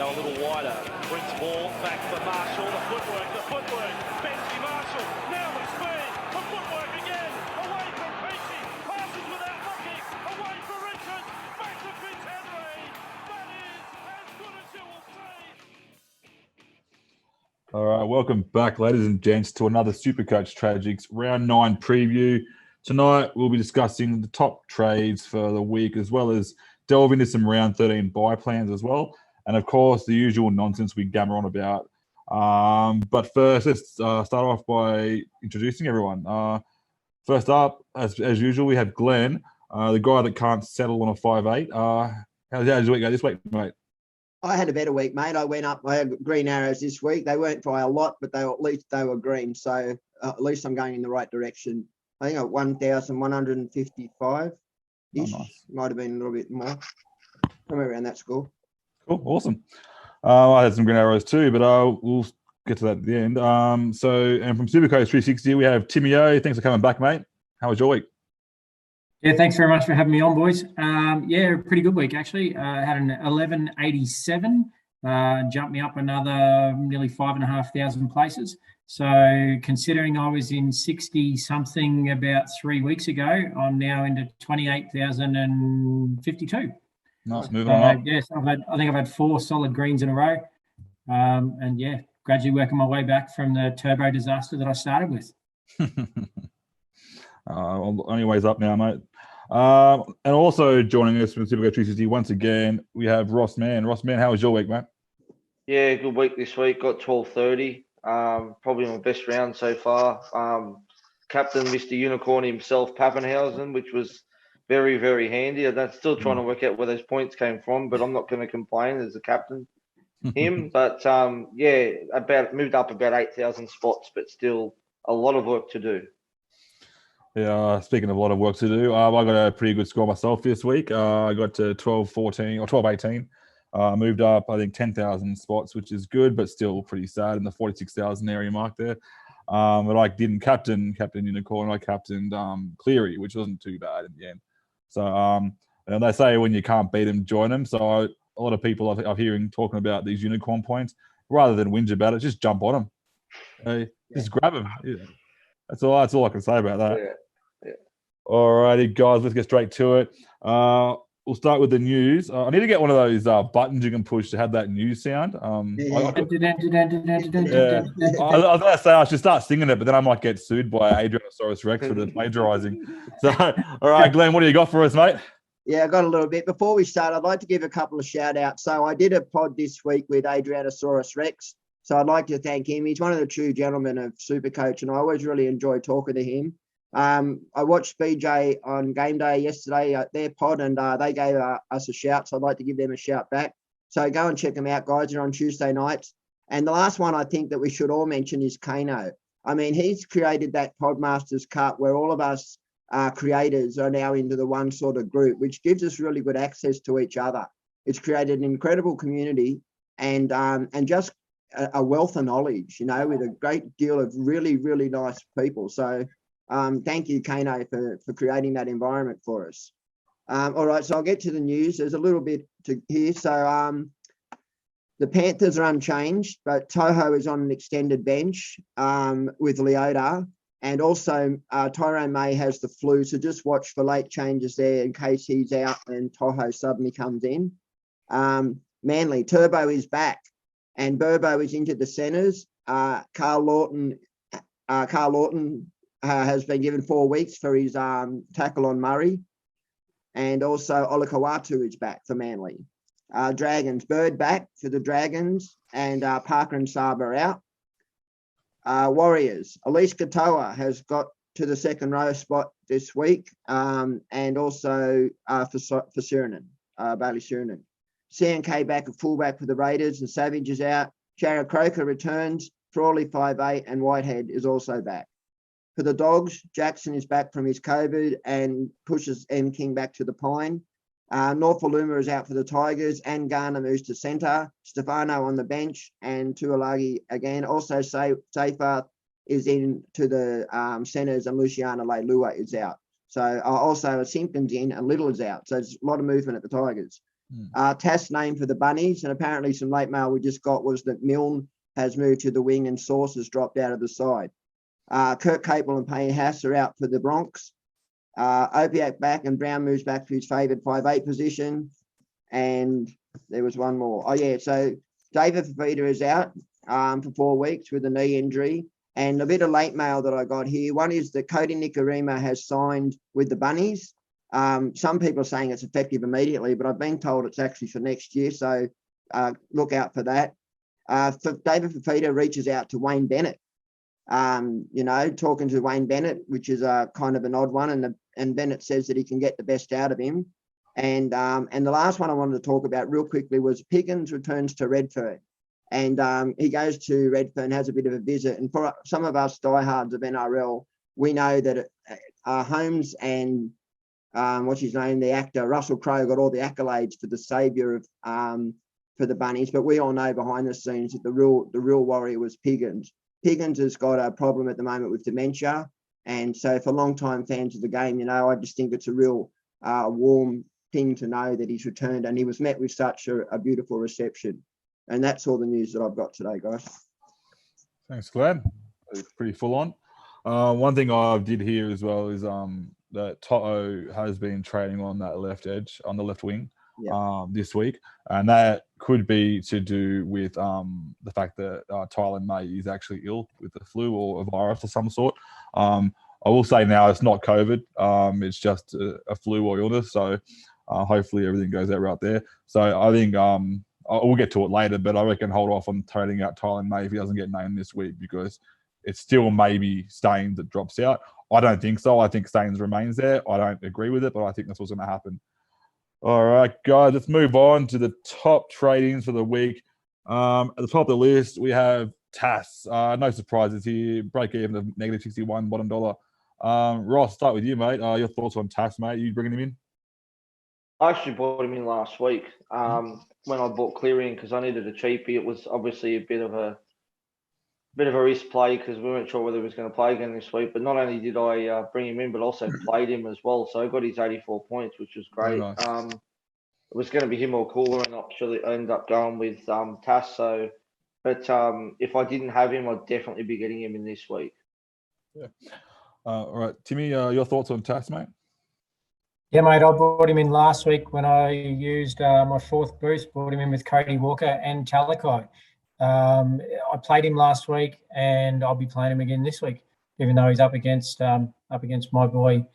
go a little wider. Brings ball back for Marshall. The footwork. Benji Marshall. Now the speed. The footwork again. Away from Peachy. Passes without looking. Away for Richards. Back to Fitzhenry. That is as good as you will see. All right, welcome back, ladies and gents, to another SuperCoach Tragics Round 9 preview. Tonight, we'll be discussing the top trades for the week, as well as delve into some Round 13 buy plans as well. And, of course, the usual nonsense we gammer on about. But first, let's start off by introducing everyone. First up, as usual, we have Glenn, the guy that can't settle on a 5'8". How's your week go this week, mate? I had a better week, mate. I went up. I had green arrows this week. They weren't by a lot, but at least they were green. So at least I'm going in the right direction. I think at 1,155 ish. Nice. Might have been a little bit more. Somewhere around that score. Cool, awesome. I had some green arrows too, but we'll get to that at the end. And from SuperCoach 360, we have Timmy O. Thanks for coming back, mate. How was your week? Yeah, thanks very much for having me on, boys. Pretty good week, actually. Had an 1187, jumped me up another nearly 5,500 places. So considering I was in 60-something about 3 weeks ago, I'm now into 28,052. Nice, moving on up. Yes, I think I've had 4 solid greens in a row. Gradually working my way back from the turbo disaster that I started with. Only ways up now, mate. And also joining us from SuperCoach 360 once again, we have Ross Mann. Ross Mann, how was your week, mate? Yeah, good week this week. Got 1230. Probably my best round so far. Captain Mr. Unicorn himself, Pappenhausen, which was very, very handy. I'm still trying to work out where those points came from, but I'm not going to complain as a captain. But moved up about 8,000 spots, but still a lot of work to do. Yeah, speaking of a lot of work to do, I got a pretty good score myself this week. I got to 1214 or 1218. Moved up, I think, 10,000 spots, which is good, but still pretty sad in the 46,000 area mark there. But I didn't captain Unicorn. I captained Cleary, which wasn't too bad in the end. So and they say when you can't beat them, join them. So a lot of people I'm hearing talking about these Unicorn points, rather than whinge about it, just jump on them. Just grab them. Yeah. That's all I can say about that. Yeah. All righty, guys, let's get straight to it. We'll start with the news. I need to get one of those buttons you can push to have that news sound. I was going to say I should start singing it, but then I might get sued by Adrianosaurus Rex for the plagiarizing. So, all right, Glenn, what do you got for us, mate? Yeah, I got a little bit. Before we start, I'd like to give a couple of shout-outs. So I did a pod this week with Adrianosaurus Rex. So I'd like to thank him. He's one of the true gentlemen of SuperCoach, and I always really enjoy talking to him. I watched BJ on game day yesterday at their pod, and they gave us a shout, so I'd like to give them a shout back. So go and check them out, guys. They're on Tuesday nights. And the last one I think that we should all mention is Kano. I mean, he's created that Podmasters Cup where all of us creators are now into the one sort of group, which gives us really good access to each other. It's created an incredible community and just a wealth of knowledge, with a great deal of really, really nice people. So thank you, Kano, for creating that environment for us. All right, so I'll get to the news. There's a little bit to hear. So the Panthers are unchanged, but Toho is on an extended bench with Leota. And also Tyrone May has the flu, so just watch for late changes there in case he's out and Toho suddenly comes in. Manly, Turbo is back and Burbo is into the centres. Carl Lawton has been given 4 weeks for his tackle on Murray. And also Olakawatu is back for Manly. Dragons, Bird back for the Dragons, and Parker and Saab are out. Warriors, Elise Katoa has got to the second row spot this week, and also for Surinam, Bailey Surinam. CNK back at fullback for the Raiders, and Savage is out. Jared Croker returns. Frawley 5'8", and Whitehead is also back. For the Dogs, Jackson is back from his COVID and pushes M. King back to the Pine. Norfoluma is out for the Tigers, and Garner moves to centre. Stefano on the bench, and Tuolagi again. Also, Safer is into the centres, and Luciana Leilua is out. So also Simpkins in, and Little is out. So there's a lot of movement at the Tigers. Tass name for the Bunnies, and apparently some late mail we just got was that Milne has moved to the wing and Sauce has dropped out of the side. Kurt Capel and Payne Haas are out for the Bronx. Opiak back and Brown moves back to his favoured 5'8" position. And there was one more. Oh, yeah. So David Fafita is out for 4 weeks with a knee injury. And a bit of late mail that I got here. One is that Cody Nikorima has signed with the Bunnies. Some people are saying it's effective immediately, but I've been told it's actually for next year. So look out for that. David Fafita reaches out to Wayne Bennett. Talking to Wayne Bennett, which is kind of an odd one, and Bennett says that he can get the best out of him. And the last one I wanted to talk about real quickly was Piggins returns to Redfern, and he goes to Redfern, has a bit of a visit. And for some of us diehards of NRL, we know that Holmes and what's his name, the actor Russell Crowe, got all the accolades for the saviour of for the Bunnies, but we all know behind the scenes that the real warrior was Piggins. Piggins has got a problem at the moment with dementia. And so for long-time fans of the game, I just think it's a real warm thing to know that he's returned, and he was met with such a beautiful reception. And that's all the news that I've got today, guys. Thanks, Glenn. It's pretty full on. One thing I did hear as well is that Toto has been training on that left edge, on the left wing, this week. And that could be to do with the fact that Tyler May is actually ill with the flu or a virus of some sort. I will say now it's not COVID. It's just a flu or illness. So hopefully everything goes out right there. So I think we'll get to it later, but I reckon hold off on trading out Tyler May if he doesn't get named this week, because it's still maybe Staines that drops out. I don't think so. I think Staines remains there. I don't agree with it, but I think that's what's going to happen. All right, guys, let's move on to the top tradings for the week. At the top of the list, we have Tass. No surprises here. Break even of -61, bottom dollar. Ross, start with you, mate. Your thoughts on Tass, mate? You bringing him in? I actually bought him in last week when I bought Cleary because I needed a cheapie. It was obviously a bit of a risk play because we weren't sure whether he was going to play again this week. But not only did I bring him in, but also played him as well. So I got his 84 points, which was great. Nice. It was going to be him or Cooler, and actually ended up going with Tass. So, but if I didn't have him, I'd definitely be getting him in this week. Yeah. All right, Timmy, your thoughts on Tass, mate? Yeah, mate, I brought him in last week when I used my fourth boost, brought him in with Cody Walker and Talakai. I played him last week, and I'll be playing him again this week, even though he's up against my boy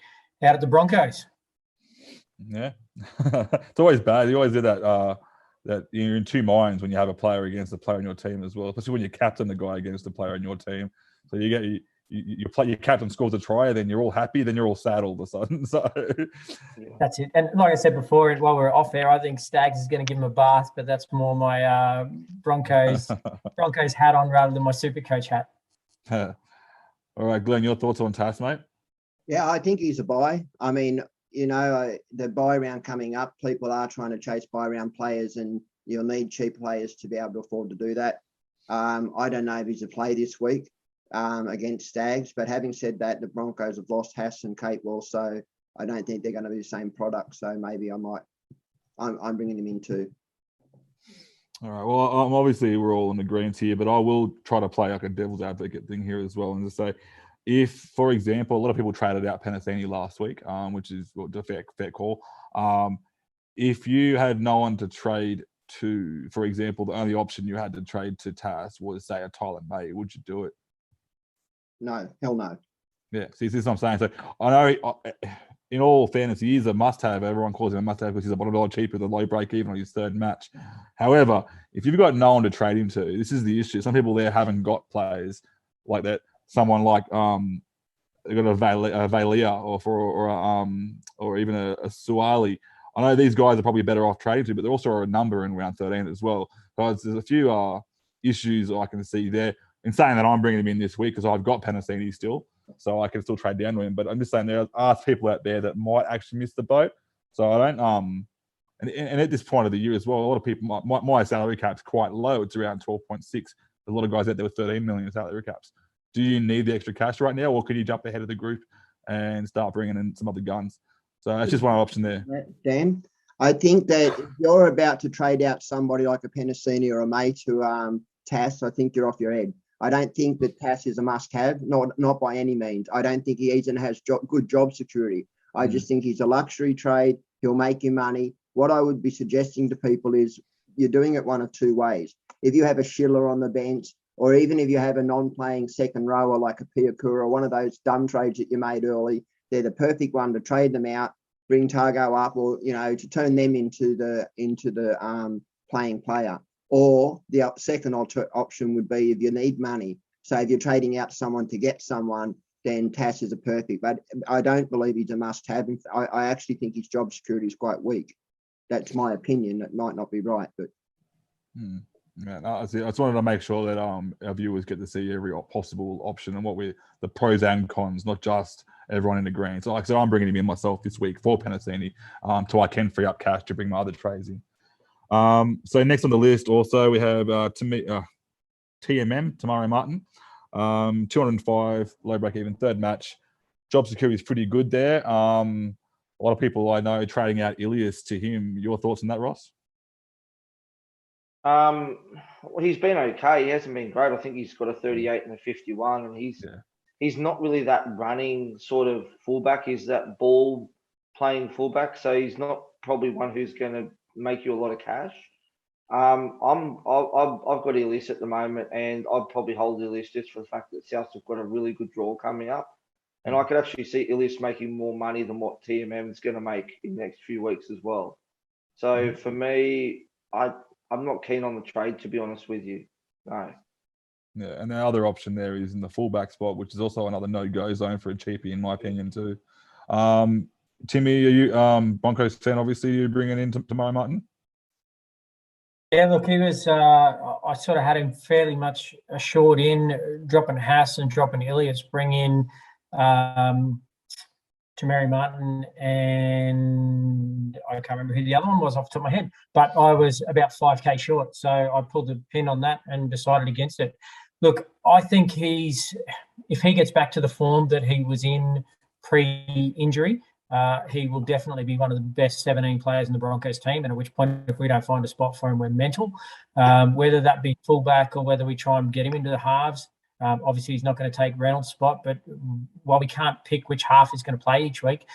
out at the Broncos. Yeah, it's always bad. You always do that. That you're in two minds when you have a player against a player in your team as well, especially when you captain the guy against a player in your team. So you get you play your captain scores a try, then you're all happy, then you're all sad all of a sudden. So that's it. And like I said before, while we're off air, I think Stags is going to give him a bath, but that's more my Broncos hat on rather than my SuperCoach hat. All right, Glenn, your thoughts on Tass, mate? Yeah, I think he's a buy. I mean, the buy round coming up, people are trying to chase buy round players, and you'll need cheap players to be able to afford to do that. I don't know if he's a play this week against Stags, but having said that, the Broncos have lost Haas and Capewell, so I don't think they're going to be the same product. So maybe I'm bringing them in too. All right. Well, obviously we're all in agreement here, but I will try to play like a devil's advocate thing here as well, and just say, if, for example, a lot of people traded out Penasini last week, which is a fair call. If you had no one to trade to, for example, the only option you had to trade to Tass was, say, a Tyler May, would you do it? No, hell no. Yeah, see, this is what I'm saying. So I know, in all fairness, he is a must-have. Everyone calls him a must-have because he's a $1 cheaper than low break-even on his third match. However, if you've got no one to trade him to, this is the issue. Some people there haven't got players like that. Someone like they've got a Valia or even a Suali. I know these guys are probably better off trading to, but they're also a number in round 13 as well. So there's a few issues I can see there. In saying that, I'm bringing him in this week because I've got Penasini still, so I can still trade down to him. But I'm just saying there are people out there that might actually miss the boat. So I don't and at this point of the year as well, a lot of people, my salary cap's quite low. It's around 12.6. There's a lot of guys out there with 13 million salary caps. Do you need the extra cash right now, or could you jump ahead of the group and start bringing in some other guns? So that's just one option there. Dan, I think that if you're about to trade out somebody like a Penasini or a May to Tass, I think you're off your head. I don't think that Tass is a must-have, not by any means. I don't think he even has good job security. I just think he's a luxury trade. He'll make you money. What I would be suggesting to people is you're doing it one of two ways. If you have a Schiller on the bench, or even if you have a non-playing second rower like a Piakura, one of those dumb trades that you made early, they're the perfect one to trade them out, bring Targo up, or to turn them into the playing player. Or the second option would be if you need money. So if you're trading out someone to get someone, then Tass is a perfect. But I don't believe he's a must-have. I actually think his job security is quite weak. That's my opinion. That might not be right, but. Yeah, no, I just wanted to make sure that our viewers get to see every possible option and the pros and cons, not just everyone in the green. So, like I said, I'm bringing him in myself this week for Penasini, so I can free up cash to bring my other trades in. So next on the list, also we have TMM Tamari Martin, 205 low break even, third match. Job security is pretty good there. A lot of people I know trading out Ilias to him. Your thoughts on that, Ross? Well, he's been okay. He hasn't been great. I think he's got a 38 and a 51, and he's not really that running sort of fullback. He's that ball playing fullback, so he's not probably one who's going to make you a lot of cash. I've got Ilias at the moment, and I'd probably hold Ilias just for the fact that Souths have got a really good draw coming up, and I could actually see Ilias making more money than what TMM is going to make in the next few weeks as well. So for me, I'm not keen on the trade, to be honest with you. No. Yeah, and the other option there is in the fullback spot, which is also another no-go zone for a cheapie, in my opinion, too. Timmy, are you Broncos fan? Obviously, you bringing in Tamari Martin. Yeah, look, he was. I sort of had him fairly much assured in dropping Haas and dropping Ilias, bring in Tamari Martin, and I can't remember who the other one was off the top of my head, but I was about 5K short. So I pulled the pin on that and decided against it. Look, I think if he gets back to the form that he was in pre-injury, he will definitely be one of the best 17 players in the Broncos team. And at which point, if we don't find a spot for him, we're mental. Whether that be fullback or whether we try and get him into the halves. Obviously, he's not going to take Reynolds' spot, but while we can't pick which half he's going to play each week,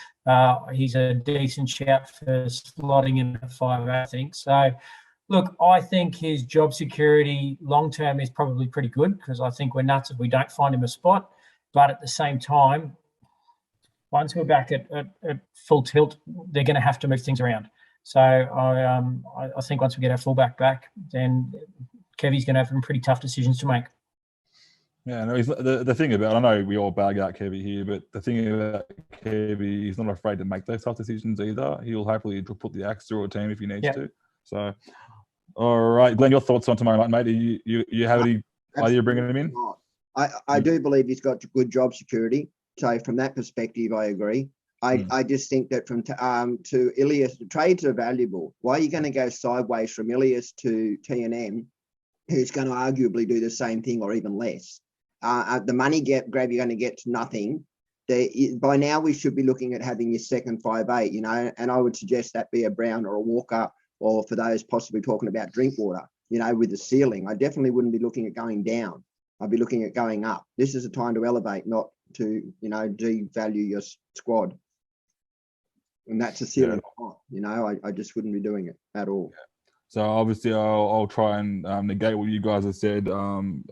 he's a decent shout for slotting in at 5, I think. So, look, I think his job security long-term is probably pretty good because I think we're nuts if we don't find him a spot. But at the same time, once we're back at full tilt, they're going to have to move things around. So I think once we get our fullback back, then Kevy's going to have some pretty tough decisions to make. Yeah, no, the thing about, I know we all bag out Kevy here, but the thing about Kevy, he's not afraid to make those tough decisions either. He'll happily put the axe through a team if he needs to. So, all right, Glenn, your thoughts on tomorrow night, mate? You have any idea bringing him in? I do believe he's got good job security. So from that perspective, I agree. I just think that from to Ilias, the trades are valuable. Why are you going to go sideways from Ilias to TNM, who's going to arguably do the same thing or even less? The money grab you're going to get to nothing. By now, we should be looking at having your second 5'8", and I would suggest that be a Brown or a Walker, or for those possibly talking about Drinkwater, with the ceiling. I definitely wouldn't be looking at going down. I'd be looking at going up. This is a time to elevate, not to, devalue your squad. And that's a ceiling. I just wouldn't be doing it at all. Yeah. So obviously I'll try and negate what you guys have said.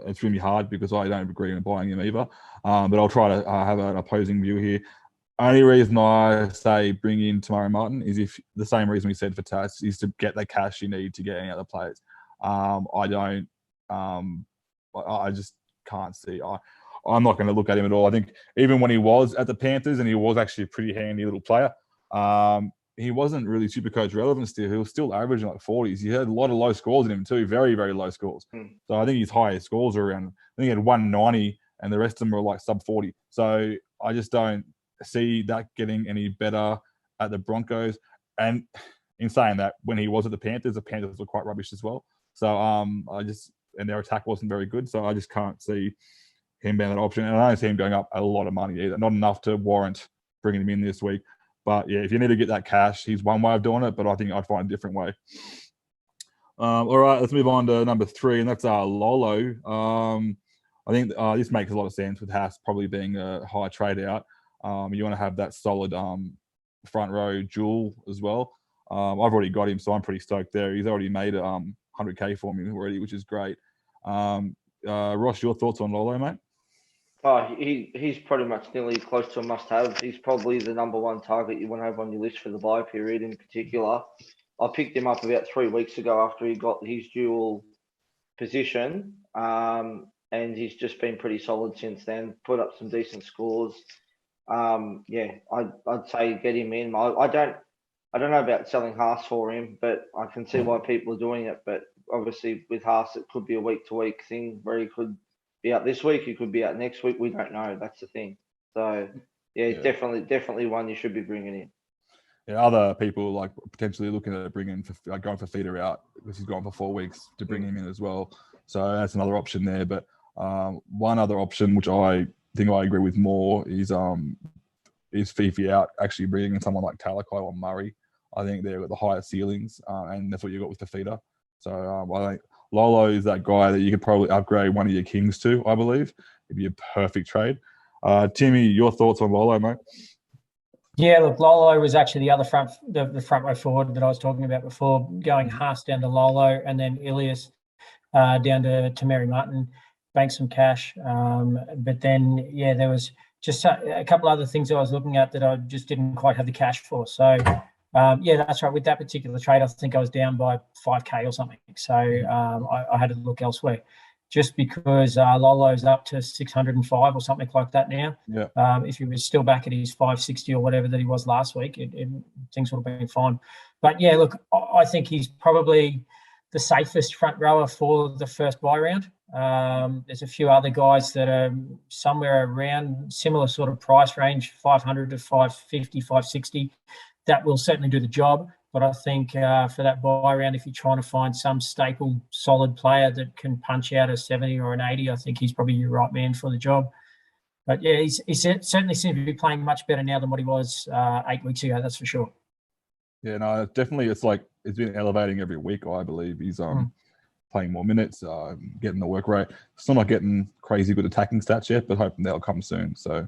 It's really hard because I don't agree on buying him either. But I'll try to have an opposing view here. Only reason I say bring in Tamari Martin is if the same reason we said for Tass is to get the cash you need to get any other players. I just can't see. I'm not going to look at him at all. I think even when he was at the Panthers and he was actually a pretty handy little player, he wasn't really SuperCoach relevant still. He was still averaging like 40s. He had a lot of low scores in him too, very, very low scores. So I think his highest scores are around, I think he had 190 and the rest of them were like sub 40. So I just don't see that getting any better at the Broncos. And in saying that, when he was at the Panthers were quite rubbish as well. So and their attack wasn't very good. So I just can't see him being that option. And I don't see him going up a lot of money either. Not enough to warrant bringing him in this week. But yeah, if you need to get that cash, he's one way of doing it. But I think I'd find a different way. All right, let's move on to number 3, and that's Lolo. I think this makes a lot of sense with Haas probably being a high trade out. You want to have that solid front row duel as well. I've already got him, so I'm pretty stoked there. He's already made 100K for me already, which is great. Ross, your thoughts on Lolo, mate? Oh, he's pretty much nearly close to a must-have. He's probably the number 1 target you want to have on your list for the buy period in particular. I picked him up about 3 weeks ago after he got his dual position, and he's just been pretty solid since then. Put up some decent scores. Yeah, I'd say get him in. I don't know about selling Haas for him, but I can see why people are doing it. But obviously with Haas, it could be a week-to-week thing where he could be out this week, he could be out next week. We don't know. That's the thing. So yeah, definitely one you should be bringing in. Yeah, other people like potentially looking at bringing going for Feeder out because he's gone for 4 weeks to bring him in as well. So that's another option there. But one other option, which I think I agree with more, is Fifi out actually bringing in someone like Talakai or Murray. I think they're at the higher ceilings, and that's what you got with the Feeder. So I think Lolo is that guy that you could probably upgrade one of your Kings to, I believe. It'd be a perfect trade. Timmy, your thoughts on Lolo, mate? Yeah, look, Lolo was actually the other front row forward that I was talking about before, going Haas down to Lolo and then Ilias down to Mary Martin, bank some cash. But then, yeah, there was just a couple other things I was looking at that I just didn't quite have the cash for. So, yeah, that's right. With that particular trade, I think I was down by 5K or something. So I had to look elsewhere. Just because Lolo's up to 605 or something like that now. Yeah. If he was still back at his 560 or whatever that he was last week, things would have been fine. But yeah, look, I think he's probably the safest front rower for the first buy round. There's a few other guys that are somewhere around similar sort of price range, 500 to 550, 560. That will certainly do the job. But I think for that buy round, if you're trying to find some staple, solid player that can punch out a 70 or an 80, I think he's probably your right man for the job. But yeah, he certainly seems to be playing much better now than what he was 8 weeks ago. That's for sure. Yeah, no, definitely. It's like it's been elevating every week. I believe he's playing more minutes, getting the work rate. Still not getting crazy good attacking stats yet, but hoping they'll come soon. So,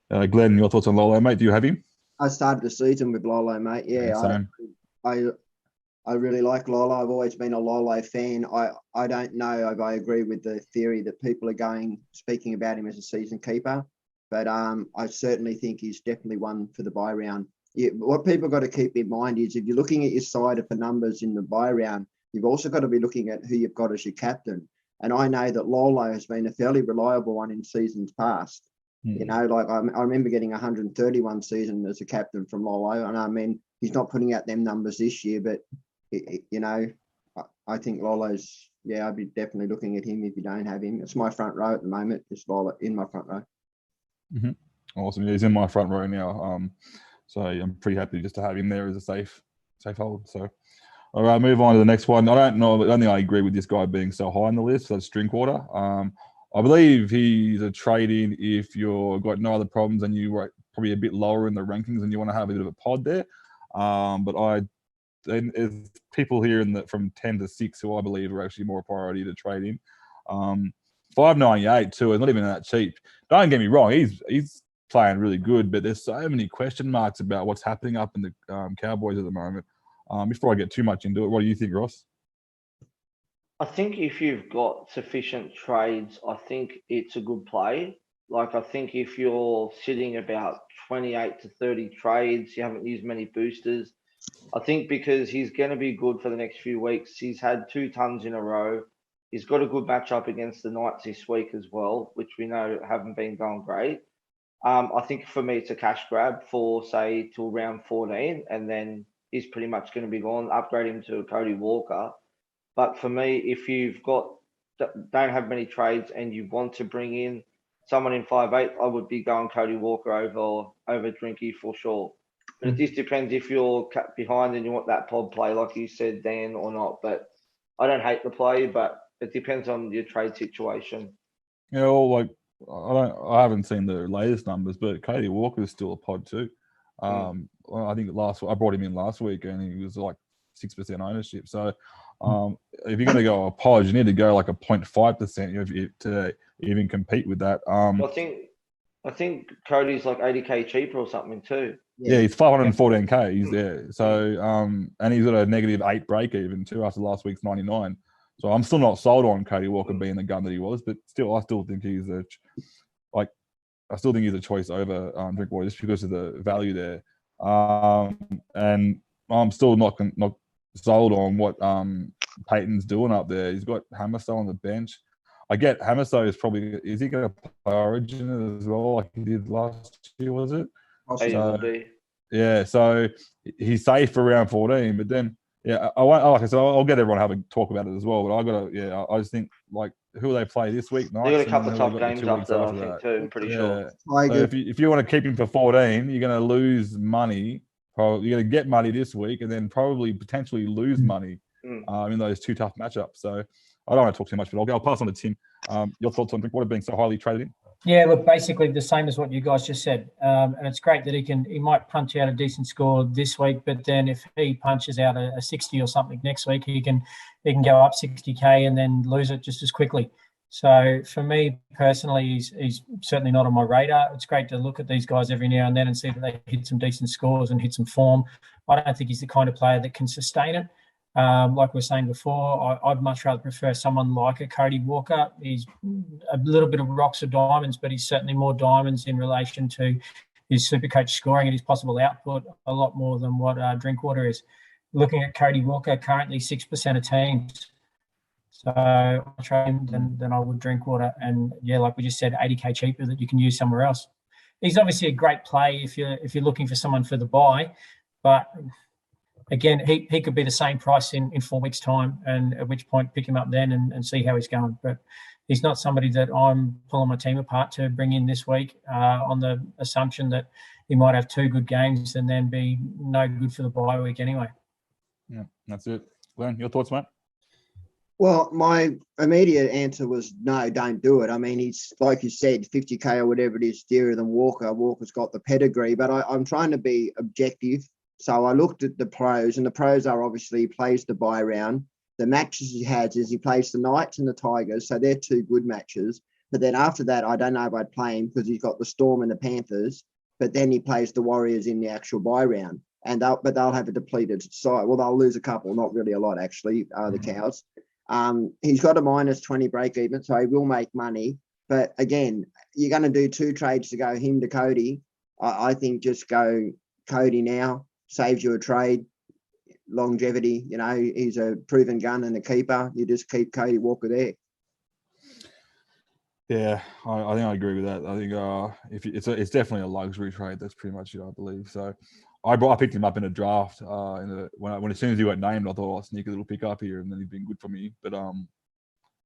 Glenn, your thoughts on Lolo, mate? Do you have him? I started the season with Lolo, mate. Yeah, same. I really like Lolo. I've always been a Lolo fan. I don't know if I agree with the theory that people are speaking about him as a season keeper, but I certainly think he's definitely one for the buy round. What people got to keep in mind is if you're looking at your side for numbers in the buy round, you've also got to be looking at who you've got as your captain. And I know that Lolo has been a fairly reliable one in seasons past. You know, like I remember getting 131 season as a captain from Lolo, and I mean he's not putting out them numbers this year, but you know, I think Lolo's. Yeah, I'd be definitely looking at him if you don't have him. It's my front row at the moment. It's Lolo in my front row. Awesome. He's in my front row now. So I'm pretty happy just to have him there as a safe hold. So, all right, move on to the next one. I don't think I agree with this guy being so high on the list. So that's Drinkwater. I believe he's a trade-in if you've got no other problems and you were probably a bit lower in the rankings and you want to have a bit of a pod there. But there's people here from 10 to 6 who I believe are actually more a priority to trade in. 598 too is not even that cheap. Don't get me wrong, he's playing really good, but there's so many question marks about what's happening up in the Cowboys at the moment. Before I get too much into it, what do you think, Ross? I think if you've got sufficient trades, I think it's a good play. Like, I think if you're sitting about 28 to 30 trades, you haven't used many boosters, I think because he's going to be good for the next few weeks. He's had 2 tons in a row. He's got a good matchup against the Knights this week as well, which we know haven't been going great. I think for me, it's a cash grab for, say, till round 14, and then he's pretty much going to be gone. Upgrade him to a Cody Walker. But for me, if don't have many trades and you want to bring in someone in 5'8", I would be going Cody Walker over Drinky for sure. But it just depends if you're cut behind and you want that pod play, like you said, Dan, or not. But I don't hate the play, but it depends on your trade situation. Yeah, well, like I haven't seen the latest numbers, but Cody Walker is still a pod too. Well, I think I brought him in last week, and he was like 6% ownership. So if you're going to go a pod, you need to go like a 0.5% to even compete with that. I think Cody's like 80k cheaper or something too. Yeah, he's 514k. He's there. So and he's got a -8 break even too after last week's 99. So I'm still not sold on Cody Walker being the gun that he was, but still, I still think he's a choice over Drinkwater just because of the value there. And I'm still not sold on what Peyton's doing up there. He's got Hammerstone on the bench. I get Hammerstone is he going to play Origin as well like he did last year, was it? He will be. Yeah, so he's safe for round 14, but then like I said, I'll get everyone to have a talk about it as well. But I just think like who will they play this week? They got a couple of tough games after that, I think too. I'm pretty sure. So if you want to keep him for 14, you're going to lose money. Probably you're going to get money this week, and then probably potentially lose money in those two tough matchups. So I don't want to talk too much, but I'll pass on to Tim. Your thoughts on Drinkwater being so highly traded in? Yeah, look, basically the same as what you guys just said. And it's great that he might punch out a decent score this week, but then if he punches out a 60 or something next week, he can go up 60k and then lose it just as quickly. So for me personally, he's certainly not on my radar. It's great to look at these guys every now and then and see that they hit some decent scores and hit some form. I don't think he's the kind of player that can sustain it. Like we were saying before, I'd much rather prefer someone like a Cody Walker. He's a little bit of rocks or diamonds, but he's certainly more diamonds in relation to his SuperCoach scoring and his possible output, a lot more than what Drinkwater is. Looking at Cody Walker, currently 6% of teams. So I trade him than I would Drinkwater. And yeah, like we just said, 80k cheaper that you can use somewhere else. He's obviously a great play if you're looking for someone for the buy, but again, he could be the same price in 4 weeks' time, and at which point pick him up then and see how he's going. But he's not somebody that I'm pulling my team apart to bring in this week on the assumption that he might have 2 good games and then be no good for the bye week anyway. Yeah, that's it. Glenn, your thoughts, mate? Well, my immediate answer was no, don't do it. I mean, he's, like you said, 50k or whatever it is, dearer than Walker. Walker's got the pedigree, but I'm trying to be objective. So I looked at the pros, and the pros are obviously he plays the bye round. The matches he has is he plays the Knights and the Tigers, so they're 2 good matches. But then after that, I don't know if I'd play him because he's got the Storm and the Panthers. But then he plays the Warriors in the actual bye round, and they'll have a depleted side. Well, they'll lose a couple, not really a lot actually. The Cows. He's got a -20 break even, so he will make money. But again, you're going to do 2 trades to go him to Cody. I think just go Cody now. Saves you a trade, longevity. You know, he's a proven gun and a keeper. You just keep Cody Walker there. Yeah, I think I agree with that. I think it's definitely a luxury trade. That's pretty much it, I believe. So I picked him up in a draft. When as soon as he got named, I thought I'll sneak a little pick up here, and then he's been good for me. But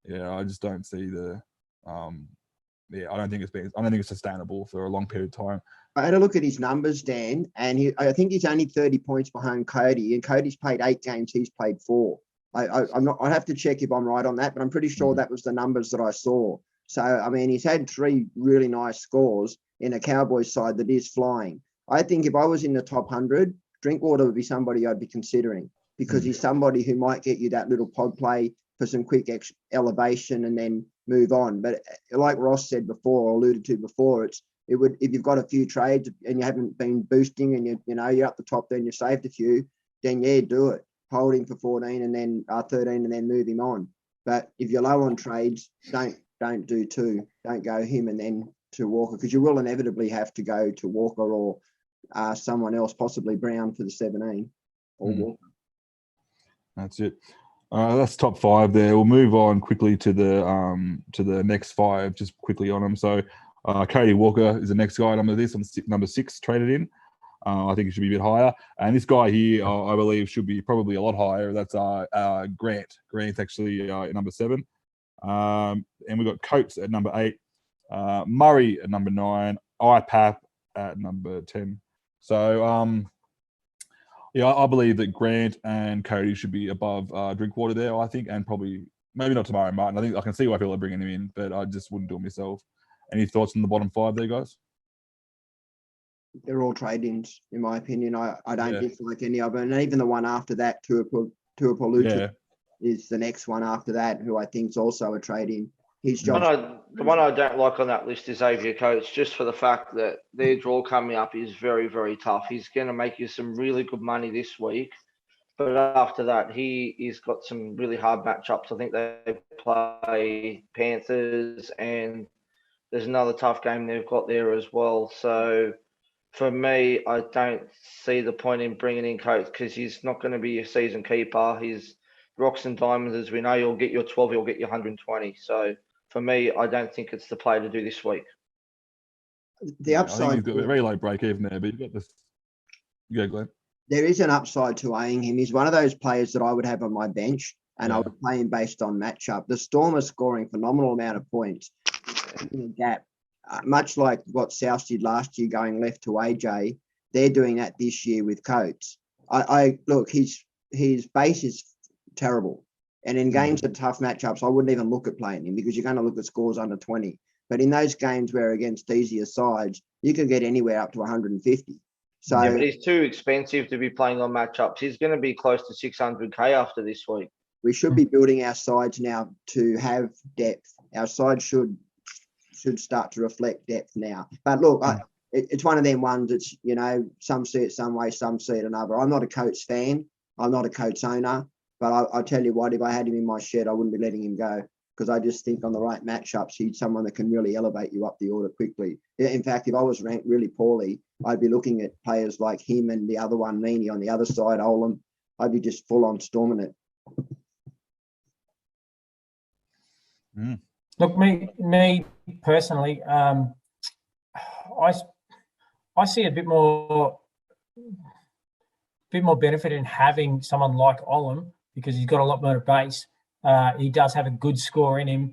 yeah, I just don't see the I don't think it's sustainable for a long period of time. I had a look at his numbers, Dan, and I think he's only 30 points behind Cody, and Cody's played 8 games. He's played 4. I'm not. I have to check if I'm right on that, but I'm pretty sure that was the numbers that I saw. So I mean, he's had 3 really nice scores in a Cowboys side that is flying. I think if I was in the top 100, Drinkwater would be somebody I'd be considering because he's somebody who might get you that little pod play for some quick elevation and then move on. But like Ross said before, or alluded to before, if you've got a few trades and you haven't been boosting and you're up the top, then you saved a few, then yeah, do it. Hold him for 14 and then 13 and then move him on. But if you're low on trades, don't do 2. Don't go him and then to Walker, because you will inevitably have to go to Walker or someone else, possibly Brown for the 17 or Walker. That's it. That's top 5 there. We'll move on quickly to the next 5, just quickly on them. So Cody Walker is the next guy on this. I'm number 6 traded in. I think it should be a bit higher. And this guy here, I believe, should be probably a lot higher. That's Grant. Grant's actually at number 7. And we've got Coates at number 8. Murray at number 9. IPAP at number 10. So, yeah, I believe that Grant and Cody should be above Drinkwater there, I think, and probably maybe not tomorrow, Martin. I think I can see why people are bringing him in, but I just wouldn't do it myself. Any thoughts on the bottom 5 there, guys? They're all trade-ins, in my opinion. I don't Yeah. dislike any of them. And even the one after that, Tuipulotu, Yeah. is the next one after that, who I think is also a trade-in. His The job. one I don't like on that list is Xavier Coates, just for the fact that their draw coming up is very, very tough. He's going to make you some really good money this week. But after that, he's got some really hard matchups. I think they play Panthers, and there's another tough game they've got there as well. So for me, I don't see the point in bringing in Coates because he's not going to be a season keeper. He's rocks and diamonds, as we know. You'll get your 12, you'll get your 120. So for me, I don't think it's the play to do this week. The I think upside. he's got a very low break even there, but you've got this. Yeah, Glenn. There is an upside to owning him. He's one of those players that I would have on my bench, and I Yeah. would play him based on matchup. The Storm are scoring phenomenal amount of points in a gap, much like what South did last year, going left to AJ. They're doing that this year with Coates. I look, his base is terrible, and in games of tough matchups, I wouldn't even look at playing him because you're going to look at scores under 20. But in those games where against easier sides, you can get anywhere up to 150. So Yeah, but he's too expensive to be playing on matchups. He's going to be close to 600K after this week. we should be building our sides now to have depth. Our side should start to reflect depth now. But look, it's one of them ones that's, some see it some way, some see it another. I'm not a Coates fan. I'm not a Coates owner. But I'll tell you what, if I had him in my shed, I wouldn't be letting him go because I just think on the right matchups, he's someone that can really elevate you up the order quickly. In fact, if I was ranked really poorly, I'd be looking at players like him and the other one, Meany, on the other side, Olam. I'd be just full on storming it. Look, me personally, I see a bit more benefit in having someone like Olam because he's got a lot more base. He does have a good score in him.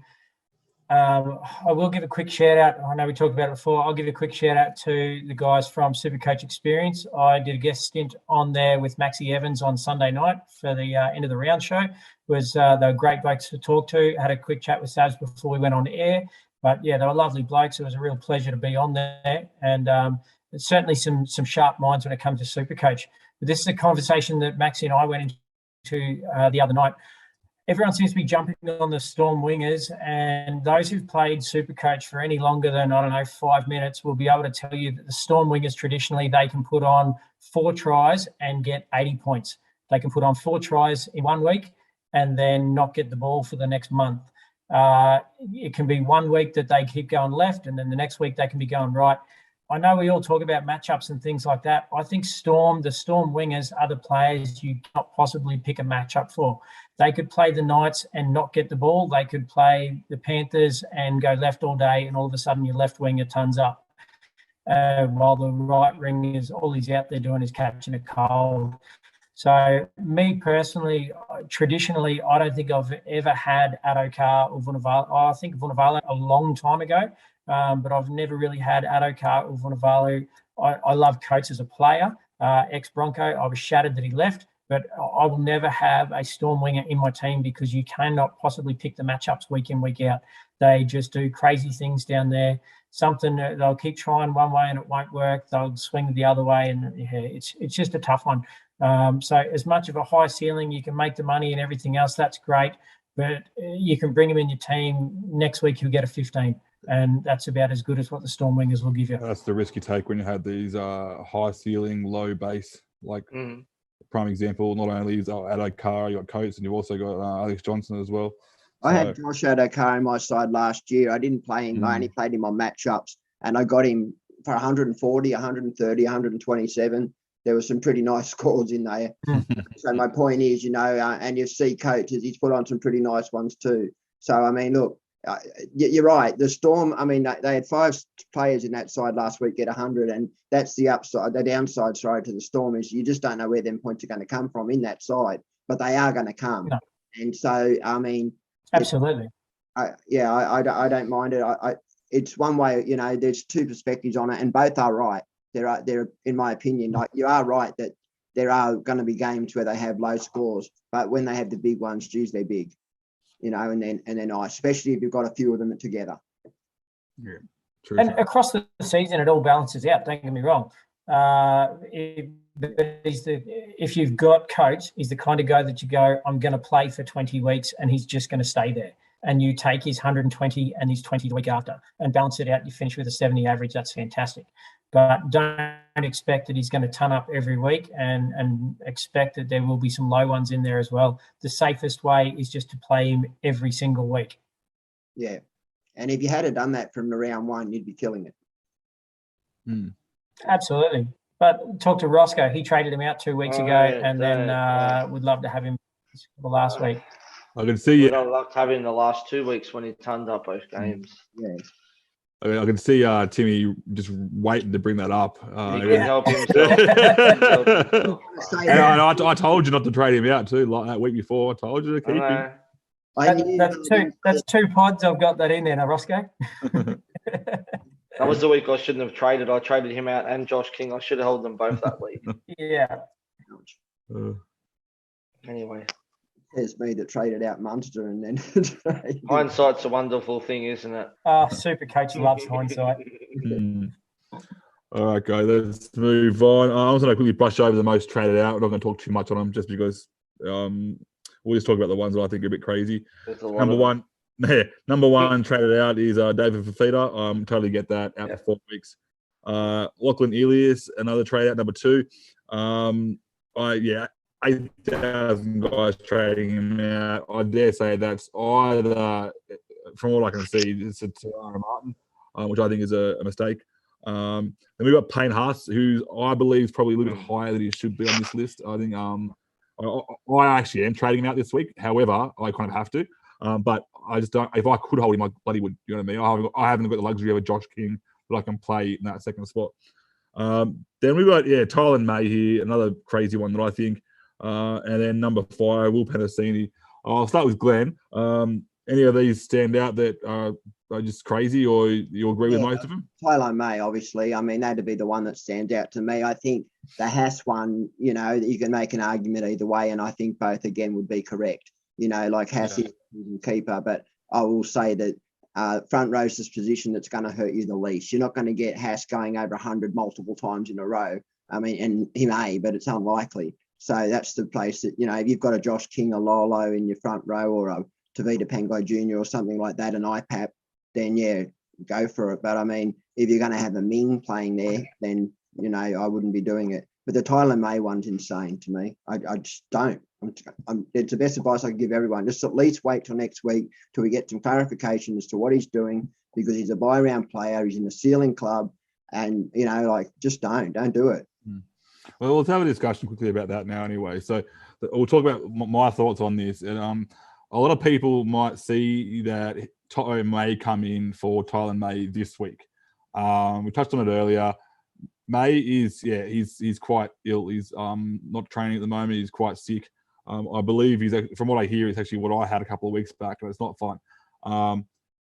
I will give a quick shout out. I know we talked about it before. I'll give a quick shout out to the guys from SuperCoach Experience. I did a guest stint on there with Maxie Evans on Sunday night for the end of the round show. They were great blokes to talk to. Had a quick chat with Sabs before we went on air. But yeah, they were lovely blokes. It was a real pleasure to be on there, and certainly some sharp minds when it comes to SuperCoach. But this is a conversation that Maxie and I went into the other night. Everyone seems to be jumping on the Storm wingers, and those who've played SuperCoach for any longer than, 5 minutes will be able to tell you that the Storm wingers, traditionally, they can put on 4 tries and get 80 points. They can put on 4 tries in 1 week and then not get the ball for the next month. It can be 1 week that they keep going left, and then the next week they can be going right. I know we all talk about matchups and things like that. I think the Storm wingers are the players you cannot possibly pick a matchup for. They could play the Knights and not get the ball. They could play the Panthers and go left all day, and all of a sudden your left winger turns up. While the right winger all he's out there doing is catching a cold. So me personally, traditionally, I don't think I've ever had Adokar or Vunivalu. I think Vunivalu a long time ago, but I've never really had Adokar or Vunivalu. I love Coates as a player, ex-Bronco. I was shattered that he left, but I will never have a Storm winger in my team because you cannot possibly pick the matchups week in, week out. They just do crazy things down there. Something they'll keep trying one way and it won't work. They'll swing the other way, and it's just a tough one. So as much of a high ceiling, you can make the money and everything else, that's great. But you can bring him in your team. Next week, you'll get a 15. And that's about as good as what the Storm wingers will give you. That's the risk you take when you have these high ceiling, low base. Like prime example, not only is Adokar, you got Coates, and you've also got Alex Johnson as well. I had Josh Adokar in my side last year. I didn't play him. I only played him on matchups, and I got him for 140, 130, 127. There were some pretty nice scores in there. So my point is, and you see Coates, he's put on some pretty nice ones too. So, I mean, look, you're right. The Storm, I mean, they had 5 players in that side last week get 100, and that's the upside. The downside, to the Storm is you just don't know where them points are going to come from in that side, but they are going to come. No. And so, I mean, absolutely. I don't mind it. It's one way, there's 2 perspectives on it, and both are right. They're in my opinion, like you are right that there are going to be games where they have low scores, but when they have the big ones, geez, they're big. And they're nice, especially if you've got a few of them together. Yeah, true. And across the season, it all balances out. Don't get me wrong. If you've got Coates, he's the kind of guy that you go, I'm going to play for 20 weeks and he's just going to stay there. And you take his 120 and his 20 the week after and balance it out. You finish with a 70 average. That's fantastic. But don't expect that he's going to ton up every week and expect that there will be some low ones in there as well. The safest way is just to play him every single week. Yeah. And if you had done that from the round one, you'd be killing it. Absolutely. But talk to Roscoe. He traded him out 2 weeks ago and then would love to have him for the last week. I can see you. I loved having the last 2 weeks when he turned up both games. Yeah. I can see Timmy just waiting to bring that up. He couldn't help himself. I told you not to trade him out too, like that week before. I told you to keep him. That's two pods I've got that in there now, Roscoe. That was the week I shouldn't have traded. I traded him out and Josh King. I should have held them both that week. Yeah. Anyway. There's me that traded out Munster and then hindsight's a wonderful thing, isn't it? SuperCoach loves hindsight. All right, guys, let's move on. I was going to quickly brush over the most traded out. We're not going to talk too much on them just because we'll just talk about the ones that I think are a bit crazy. Number one traded out is David Fafita. Totally get that out for 4 weeks. Lachlan Elias, another trade out, number 2. 8,000 guys trading him out. I dare say that's either, from what I can see, it's a Tiana Martin, which I think is a mistake. Then we've got Payne Haas, who I believe is probably a little bit higher than he should be on this list. I think I actually am trading him out this week. However, I kind of have to. But I just don't. If I could hold him, I bloody would. You know what I mean? I haven't got the luxury of a Josh King that I can play in that second spot. Then we've got Tyler May here, another crazy one that I think. And then number 5, Will Penasini. I'll start with Glenn. Any of these stand out that are just crazy, or you agree with most of them? Tyler May, obviously. I mean, that'd be the one that stands out to me. I think the Haas one, you can make an argument either way, and I think both again would be correct. Like Haas is a keeper, but I will say that front row's this position that's going to hurt you the least. You're not going to get Haas going over 100 multiple times in a row. I mean, and he may, but it's unlikely. So that's the place that, if you've got a Josh King, a Lolo in your front row, or a Tavita Pangai Jr. or something like that, an IPAP, then go for it. But I mean, if you're going to have a Ming playing there, then, I wouldn't be doing it. But the Tyler May one's insane to me. I just don't. It's the best advice I can give everyone. Just at least wait till next week till we get some clarification as to what he's doing, because he's a buy-round player. He's in the ceiling club, and, just don't do it. Well, let's have a discussion quickly about that now anyway. So we'll talk about my thoughts on this. And a lot of people might see that Toto may come in for Tyler May this week. We touched on it earlier. May is, he's quite ill. He's not training at the moment. He's quite sick. I believe from what I hear, it's actually what I had a couple of weeks back, and it's not fun.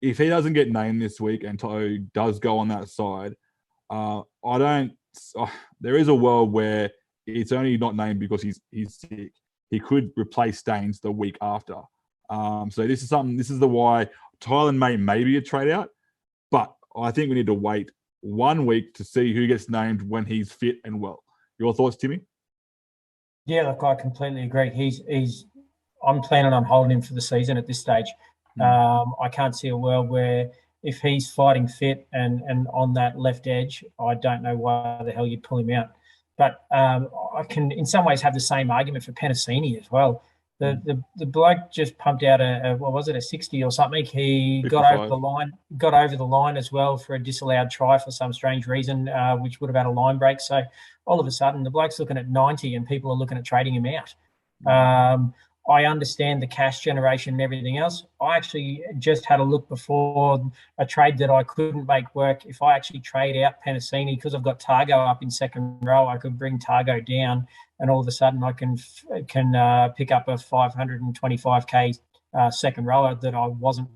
If he doesn't get named this week and Toto does go on that side, there is a world where it's only not named because he's sick. He could replace Staines the week after. So this is the why Tyler may be a trade out, but I think we need to wait 1 week to see who gets named when he's fit and well. Your thoughts, Timmy? Yeah, look, I completely agree. I'm planning on holding him for the season at this stage. I can't see a world where if he's fighting fit and on that left edge, I don't know why the hell you'd pull him out. But I can, in some ways, have the same argument for Penasini as well. The bloke just pumped out a 60 or something. He 55. got over the line as well for a disallowed try for some strange reason, which would have had a line break. So all of a sudden, the bloke's looking at 90 and people are looking at trading him out. I understand the cash generation and everything else. I actually just had a look before a trade that I couldn't make work. If I actually trade out Penasini, because I've got Targo up in second row, I could bring Targo down, and all of a sudden I can pick up a 525k second rower that I wasn't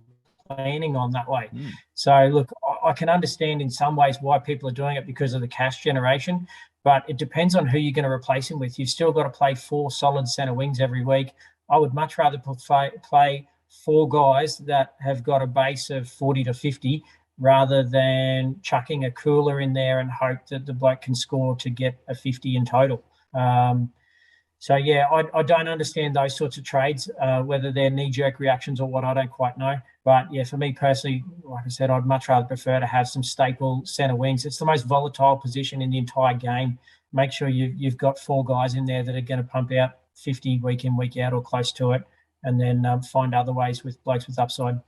planning on that way. So look, I can understand in some ways why people are doing it because of the cash generation, but it depends on who you're going to replace him with. You've still got to play 4 solid centre wings every week. I would much rather play 4 guys that have got a base of 40 to 50 rather than chucking a cooler in there and hope that the bloke can score to get a 50 in total. So, yeah, I don't understand those sorts of trades, whether they're knee-jerk reactions or what, I don't quite know. But, yeah, for me personally, like I said, I'd much rather prefer to have some staple centre wings. It's the most volatile position in the entire game. Make sure you've got 4 guys in there that are going to pump out 50 week in, week out or close to it, and then find other ways with blokes with upside.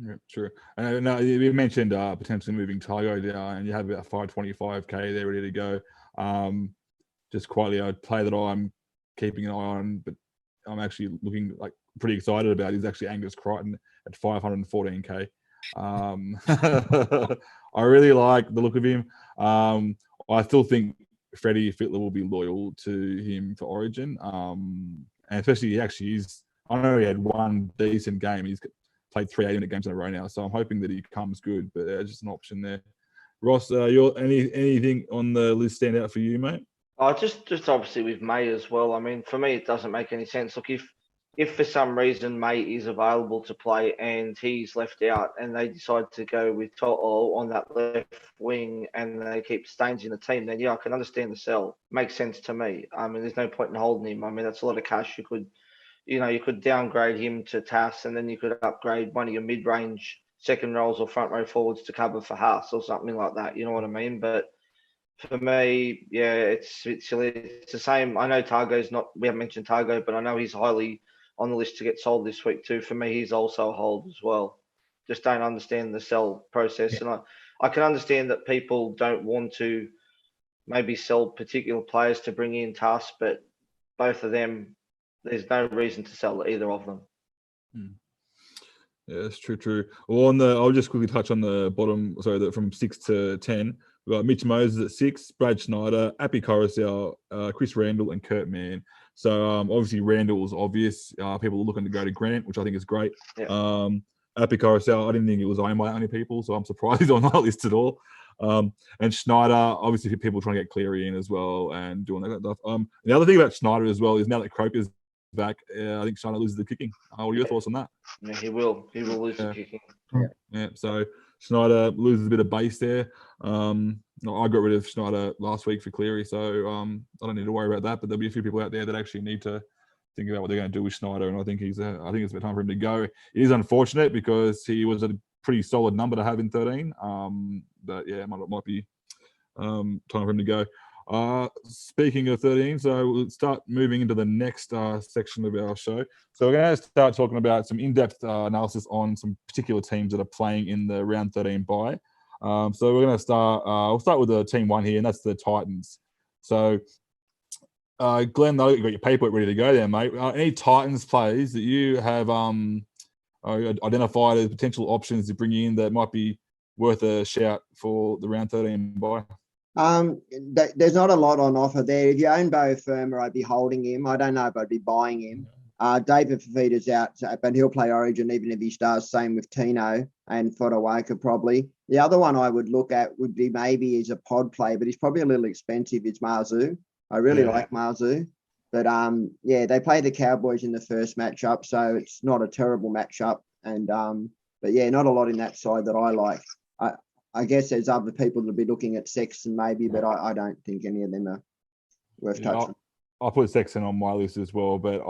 Yeah, true. Now you mentioned potentially moving Tygo down, and you have about 525k there ready to go. Just quietly, a player that I'm keeping an eye on, but I'm actually looking like pretty excited about is actually Angus Crichton at 514k. I really like the look of him. I still think Freddie Fittler will be loyal to him for Origin, and especially he actually is. I know he had one decent game. He's played 3 8-minute games in a row now, so I'm hoping that he comes good. But just an option there. Ross, anything on the list stand out for you, mate? Oh, just obviously with May as well. I mean, for me, it doesn't make any sense. Look, if for some reason May is available to play and he's left out, and they decide to go with To'o on that left wing, and they keep Staines in the team, then yeah, I can understand the sell. Makes sense to me. I mean, there's no point in holding him. I mean, that's a lot of cash. You could downgrade him to Tass, and then you could upgrade one of your mid-range second rows or front row forwards to cover for Haas or something like that. You know what I mean? But for me, yeah, it's silly. It's the same. I know Targo's not. We haven't mentioned Targo, but I know he's highly on the list to get sold this week too. For me, he's also a hold as well. Just don't understand the sell process, and I can understand that people don't want to maybe sell particular players to bring in Tass, but both of them, there's no reason to sell either of them. Yeah, that's true. Well, I'll just quickly touch on the bottom. Sorry, from 6 to 10. We've got Mitch Moses at 6, Brad Schneider, Appy Coruscant, Chris Randall, and Kurt Mann. So obviously Randall's obvious. People are looking to go to Grant, which I think is great. Yeah. Appy Coruscant, I didn't think it was owned by that many people, so I'm surprised he's on that list at all. And Schneider, obviously people trying to get Cleary in as well and doing that stuff. The other thing about Schneider as well is now that Croker's back, I think Schneider loses the kicking. What are your thoughts on that? Yeah, he will lose the kicking. Yeah. So Schneider loses a bit of base there. I got rid of Schneider last week for Cleary, so I don't need to worry about that. But there'll be a few people out there that actually need to think about what they're going to do with Schneider, and I think it's about time for him to go. It is unfortunate because he was a pretty solid number to have in 13. But yeah, it might be time for him to go. Speaking of 13, so we'll start moving into the next section of our show. So we're going to start talking about some in-depth analysis on some particular teams that are playing in the round 13 bye. So we're going to start. We'll start with the team 1 here, and that's the Titans. So, Glenn, you got your paperwork ready to go there, mate. Any Titans players that you have identified as potential options to bring in that might be worth a shout for the round 13 bye? There's not a lot on offer there. If you own Bo Firma, I'd be holding him. I don't know if I'd be buying him. David Fafita's out, but he'll play Origin even if he starts. Same with Tino and Fodawaker probably. The other one I would look at would be maybe is a pod play, but he's probably a little expensive. It's Marzu. I really like Marzu. But they play the Cowboys in the first matchup, so it's not a terrible matchup. And but yeah, not a lot in that side that I like. I guess there's other people that'll be looking at Sexton maybe, but I don't think any of them are worth touching. I'll put Sexton on my list as well, but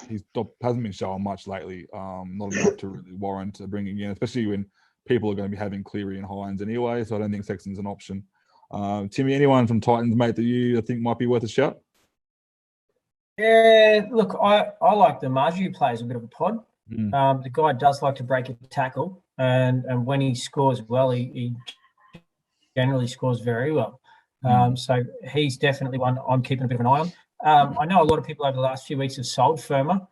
he hasn't been showing much lately. Not enough to really warrant bringing in, especially when people are going to be having Cleary and Hines anyway. So I don't think Sexton's an option. Timmy, anyone from Titans, mate, that you think might be worth a shout? Yeah, look, I like the Marju plays a bit of a pod. The guy does like to break a tackle. And when he scores well, he generally scores very well. So he's definitely one I'm keeping a bit of an eye on. I know a lot of people over the last few weeks have sold Firma,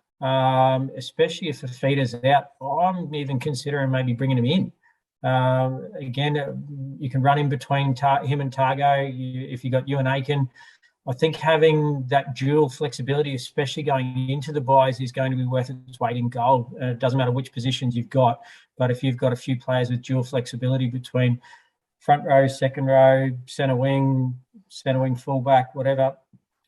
especially if Fafita's out. I'm even considering maybe bringing him in. Again, you can run in between him and Targo if you got Ewan Aiken. I think having that dual flexibility, especially going into the buys, is going to be worth its weight in gold. It doesn't matter which positions you've got, but if you've got a few players with dual flexibility between front row, second row, centre wing fullback, whatever,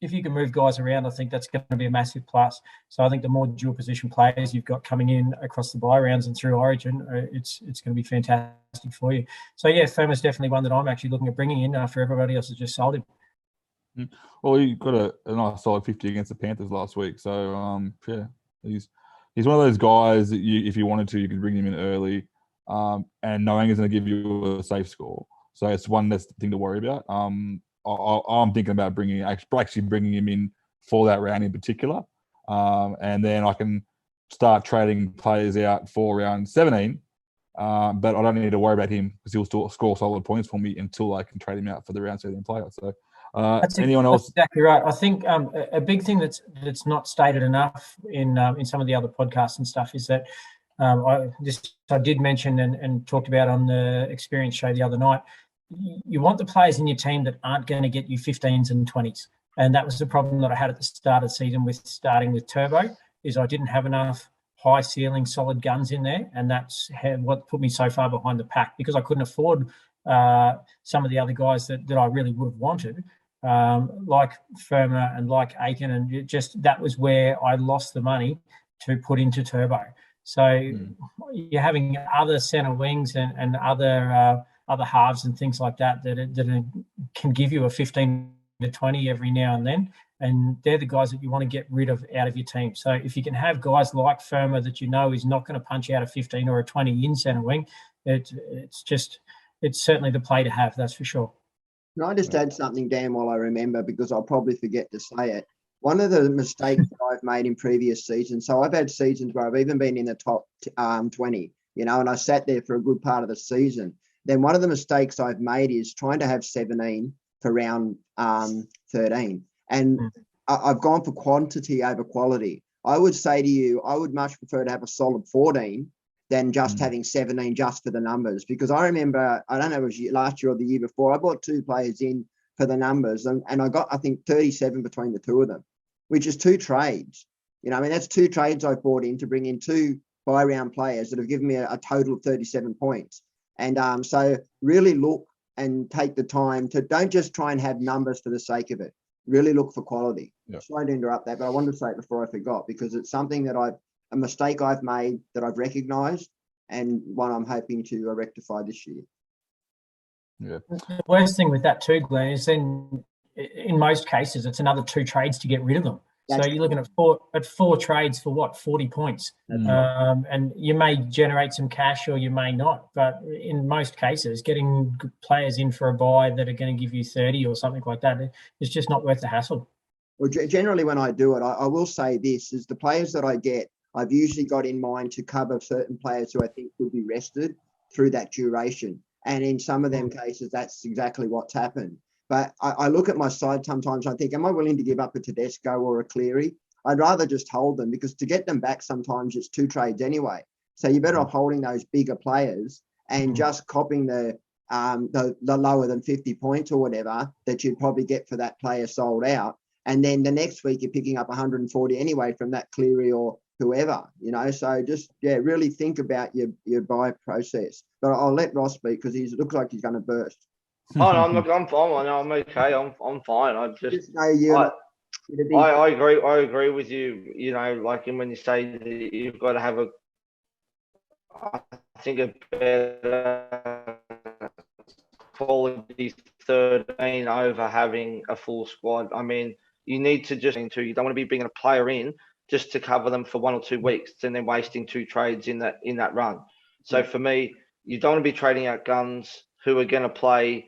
if you can move guys around, I think that's going to be a massive plus. So I think the more dual position players you've got coming in across the bye rounds and through Origin, it's going to be fantastic for you. So yeah, Firma's definitely one that I'm actually looking at bringing in after everybody else has just sold him. Well, he got a nice solid 50 against the Panthers last week. So yeah, he's one of those guys that if you wanted to, you could bring him in early, and knowing he's going to give you a safe score. So it's one less thing to worry about. I'm thinking about actually bringing him in for that round in particular, and then I can start trading players out for round 17. But I don't need to worry about him because he'll still score solid points for me until I can trade him out for the round 17 player. So anyone else? That's exactly right. I think a big thing that's not stated enough in some of the other podcasts and stuff is that I did mention and talked about on the Experience show the other night. You want the players in your team that aren't going to get you 15s and 20s. And that was the problem that I had at the start of the season with starting with Turbo, is I didn't have enough high ceiling solid guns in there. And that's what put me so far behind the pack, because I couldn't afford some of the other guys that I really would have wanted, like Firma and like Aiken. And that was where I lost the money to put into Turbo. So you're having other centre wings and other halves and things like that can give you a 15 to 20 every now and then. And they're the guys that you want to get rid of out of your team. So if you can have guys like Firma that you know is not going to punch out a 15 or a 20 in centre wing, it's certainly the play to have, that's for sure. Can I just add something, Dan, while I remember, because I'll probably forget to say it. One of the mistakes that I've made in previous seasons, so I've had seasons where I've even been in the top 20, and I sat there for a good part of the season. Then one of the mistakes I've made is trying to have 17 for round 13. And I've gone for quantity over quality. I would say to you, I would much prefer to have a solid 14 than just having 17 just for the numbers. Because I remember, I don't know, it was last year or the year before, I bought 2 players in for the numbers, and I got, I think, 37 between the 2 of them, which is 2 trades. That's 2 trades I bought in to bring in 2 buy round players that have given me a total of 37 points. And so really look and take the time to, don't just try and have numbers for the sake of it. Really look for quality. Yep. Sorry to interrupt that, but I wanted to say it before I forgot, because it's something that a mistake I've made that I've recognised, and one I'm hoping to rectify this year. Yeah. The worst thing with that too, Glenn, is then in most cases it's another 2 trades to get rid of them. So you're looking at 4 trades for what, 40 points. And you may generate some cash or you may not. But in most cases, getting players in for a buy that are going to give you 30 or something like that is just not worth the hassle. Well, generally when I do it, I will say this, is the players that I get, I've usually got in mind to cover certain players who I think would be rested through that duration. And in some of them cases, that's exactly what's happened. But I look at my side sometimes, I think, am I willing to give up a Tedesco or a Cleary? I'd rather just hold them, because to get them back sometimes it's 2 trades anyway. So you're better off holding those bigger players and just copying the lower than 50 points or whatever that you'd probably get for that player sold out. And then the next week you're picking up 140 anyway from that Cleary or whoever, So just, really think about your buy process. But I'll let Ross speak, because he looks like he's going to burst. Oh, no, I'm fine. I'm okay. I'm fine. I just know I agree. I agree with you. Like when you say that you've got to have I think a better quality 13 over having a full squad. I mean, you need to you don't want to be bringing a player in just to cover them for 1 or 2 weeks and then wasting 2 trades in that run. So for me, you don't want to be trading out guns who are going to play,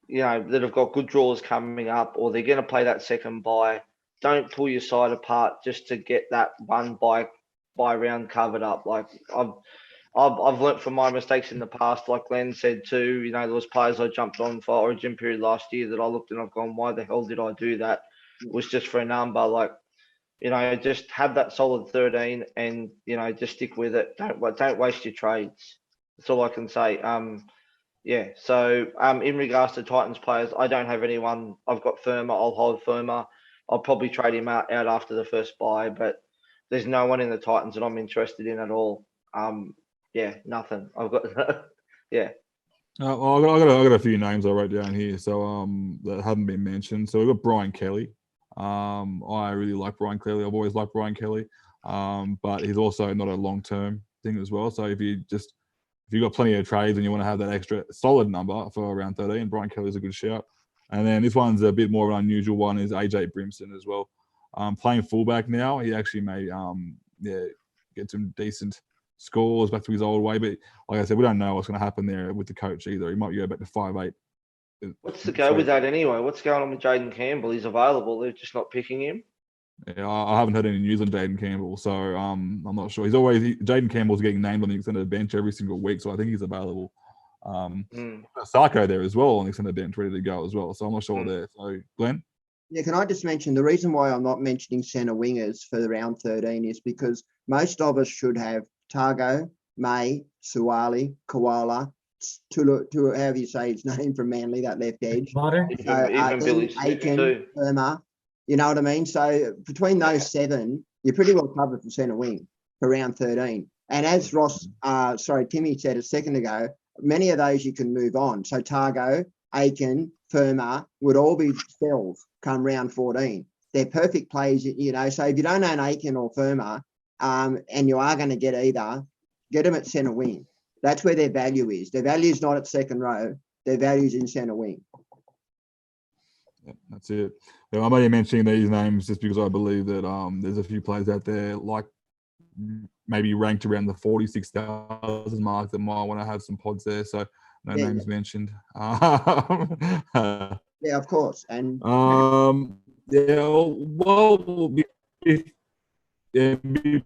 that have got good draws coming up, or they're going to play that second buy. Don't pull your side apart just to get that one buy round covered up. Like I've learnt from my mistakes in the past. Like Glenn said too, there was players I jumped on for Origin period last year that I looked and I've gone, why the hell did I do that? It was just for a number. Like, just have that solid 13 and just stick with it. Don't waste your trades. That's all I can say. So in regards to Titans players, I don't have anyone. I've got Firma. I'll hold Firma. I'll probably trade him out after the first buy, but there's no one in the Titans that I'm interested in at all. Nothing. I've got I got a few names I wrote down here, so that haven't been mentioned. So we've got Brian Kelly. I really like Brian Kelly. I've always liked Brian Kelly, but he's also not a long-term thing as well. So if you've got plenty of trades and you want to have that extra solid number for around 13, Brian Kelly's a good shout. And then this one's a bit more of an unusual one is AJ Brimson as well. Playing fullback now, he actually may get some decent scores back to his old way. But like I said, we don't know what's going to happen there with the coach either. He might go back to 5'8". What's the go with that anyway? What's going on with Jaden Campbell? He's available. They're just not picking him. Yeah, I haven't heard any news on Jaden Campbell, so I'm not sure. Jaden Campbell's getting named on the extended bench every single week, so I think he's available. Sarko there as well on the extended bench, ready to go as well. So I'm not sure there. So Glenn? Yeah, can I just mention the reason why I'm not mentioning centre wingers for the round 13 is because most of us should have Targo, May, Suwali, Koala, to however you say his name from Manly, that left edge. Even Billy Smith too. Irma, you know what I mean? So between those 7, you're pretty well covered for centre wing for round 13. And as Timmy said a second ago, many of those you can move on. So Targo, Aiken, Firma would all be spells come round 14. They're perfect plays, you know. So if you don't own Aiken or Firma, and you are going to get either, get them at centre wing. That's where their value is. Their value is not at second row. Their value is in centre wing. Yeah, that's it. Yeah, I'm only mentioning these names just because I believe that there's a few players out there like maybe ranked around the 46,000 mark that might want to have some pods there. So no names mentioned. Yeah, of course. And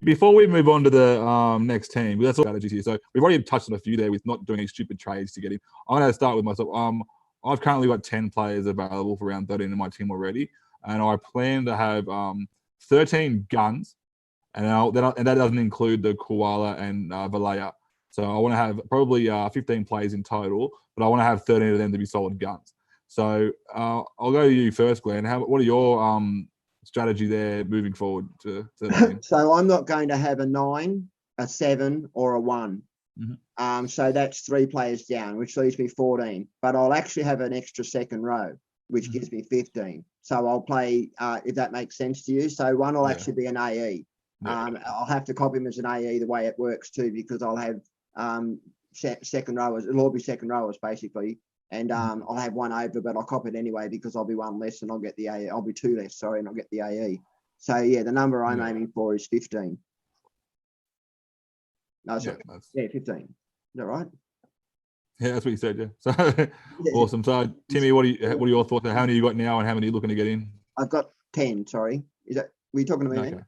before we move on to the next team, that's all strategies here. So we've already touched on a few there with not doing any stupid trades to get him. I'm going to start with myself. I've currently got 10 players available for round 13 in my team already, and I plan to have 13 guns, and that doesn't include the Koala and Valleja. So I want to have probably 15 players in total, but I want to have 13 of them to be solid guns. So I'll go to you first, Glenn. What are your strategy there moving forward to 13? So I'm not going to have a 9, a 7, or a 1. Mm-hmm. So that's 3 players down, which leaves me 14. But I'll actually have an extra second row, which gives me 15. So I'll play, if that makes sense to you. So one will actually be an AE. I'll have to copy him as an AE the way it works too, because I'll have second rowers. It'll all be second rowers basically. And I'll have one over, but I'll copy it anyway because I'll be 1 less and I'll get the AE. I'll be 2 less, sorry, and I'll get the AE. So yeah, the number I'm aiming for is 15. No, sorry. 15. Is that right? Yeah, that's what you said. Yeah. So awesome. So Timmy, what are your thoughts? How many you got now, and how many are you looking to get in? I've got 10. Sorry, were you talking to me? Okay.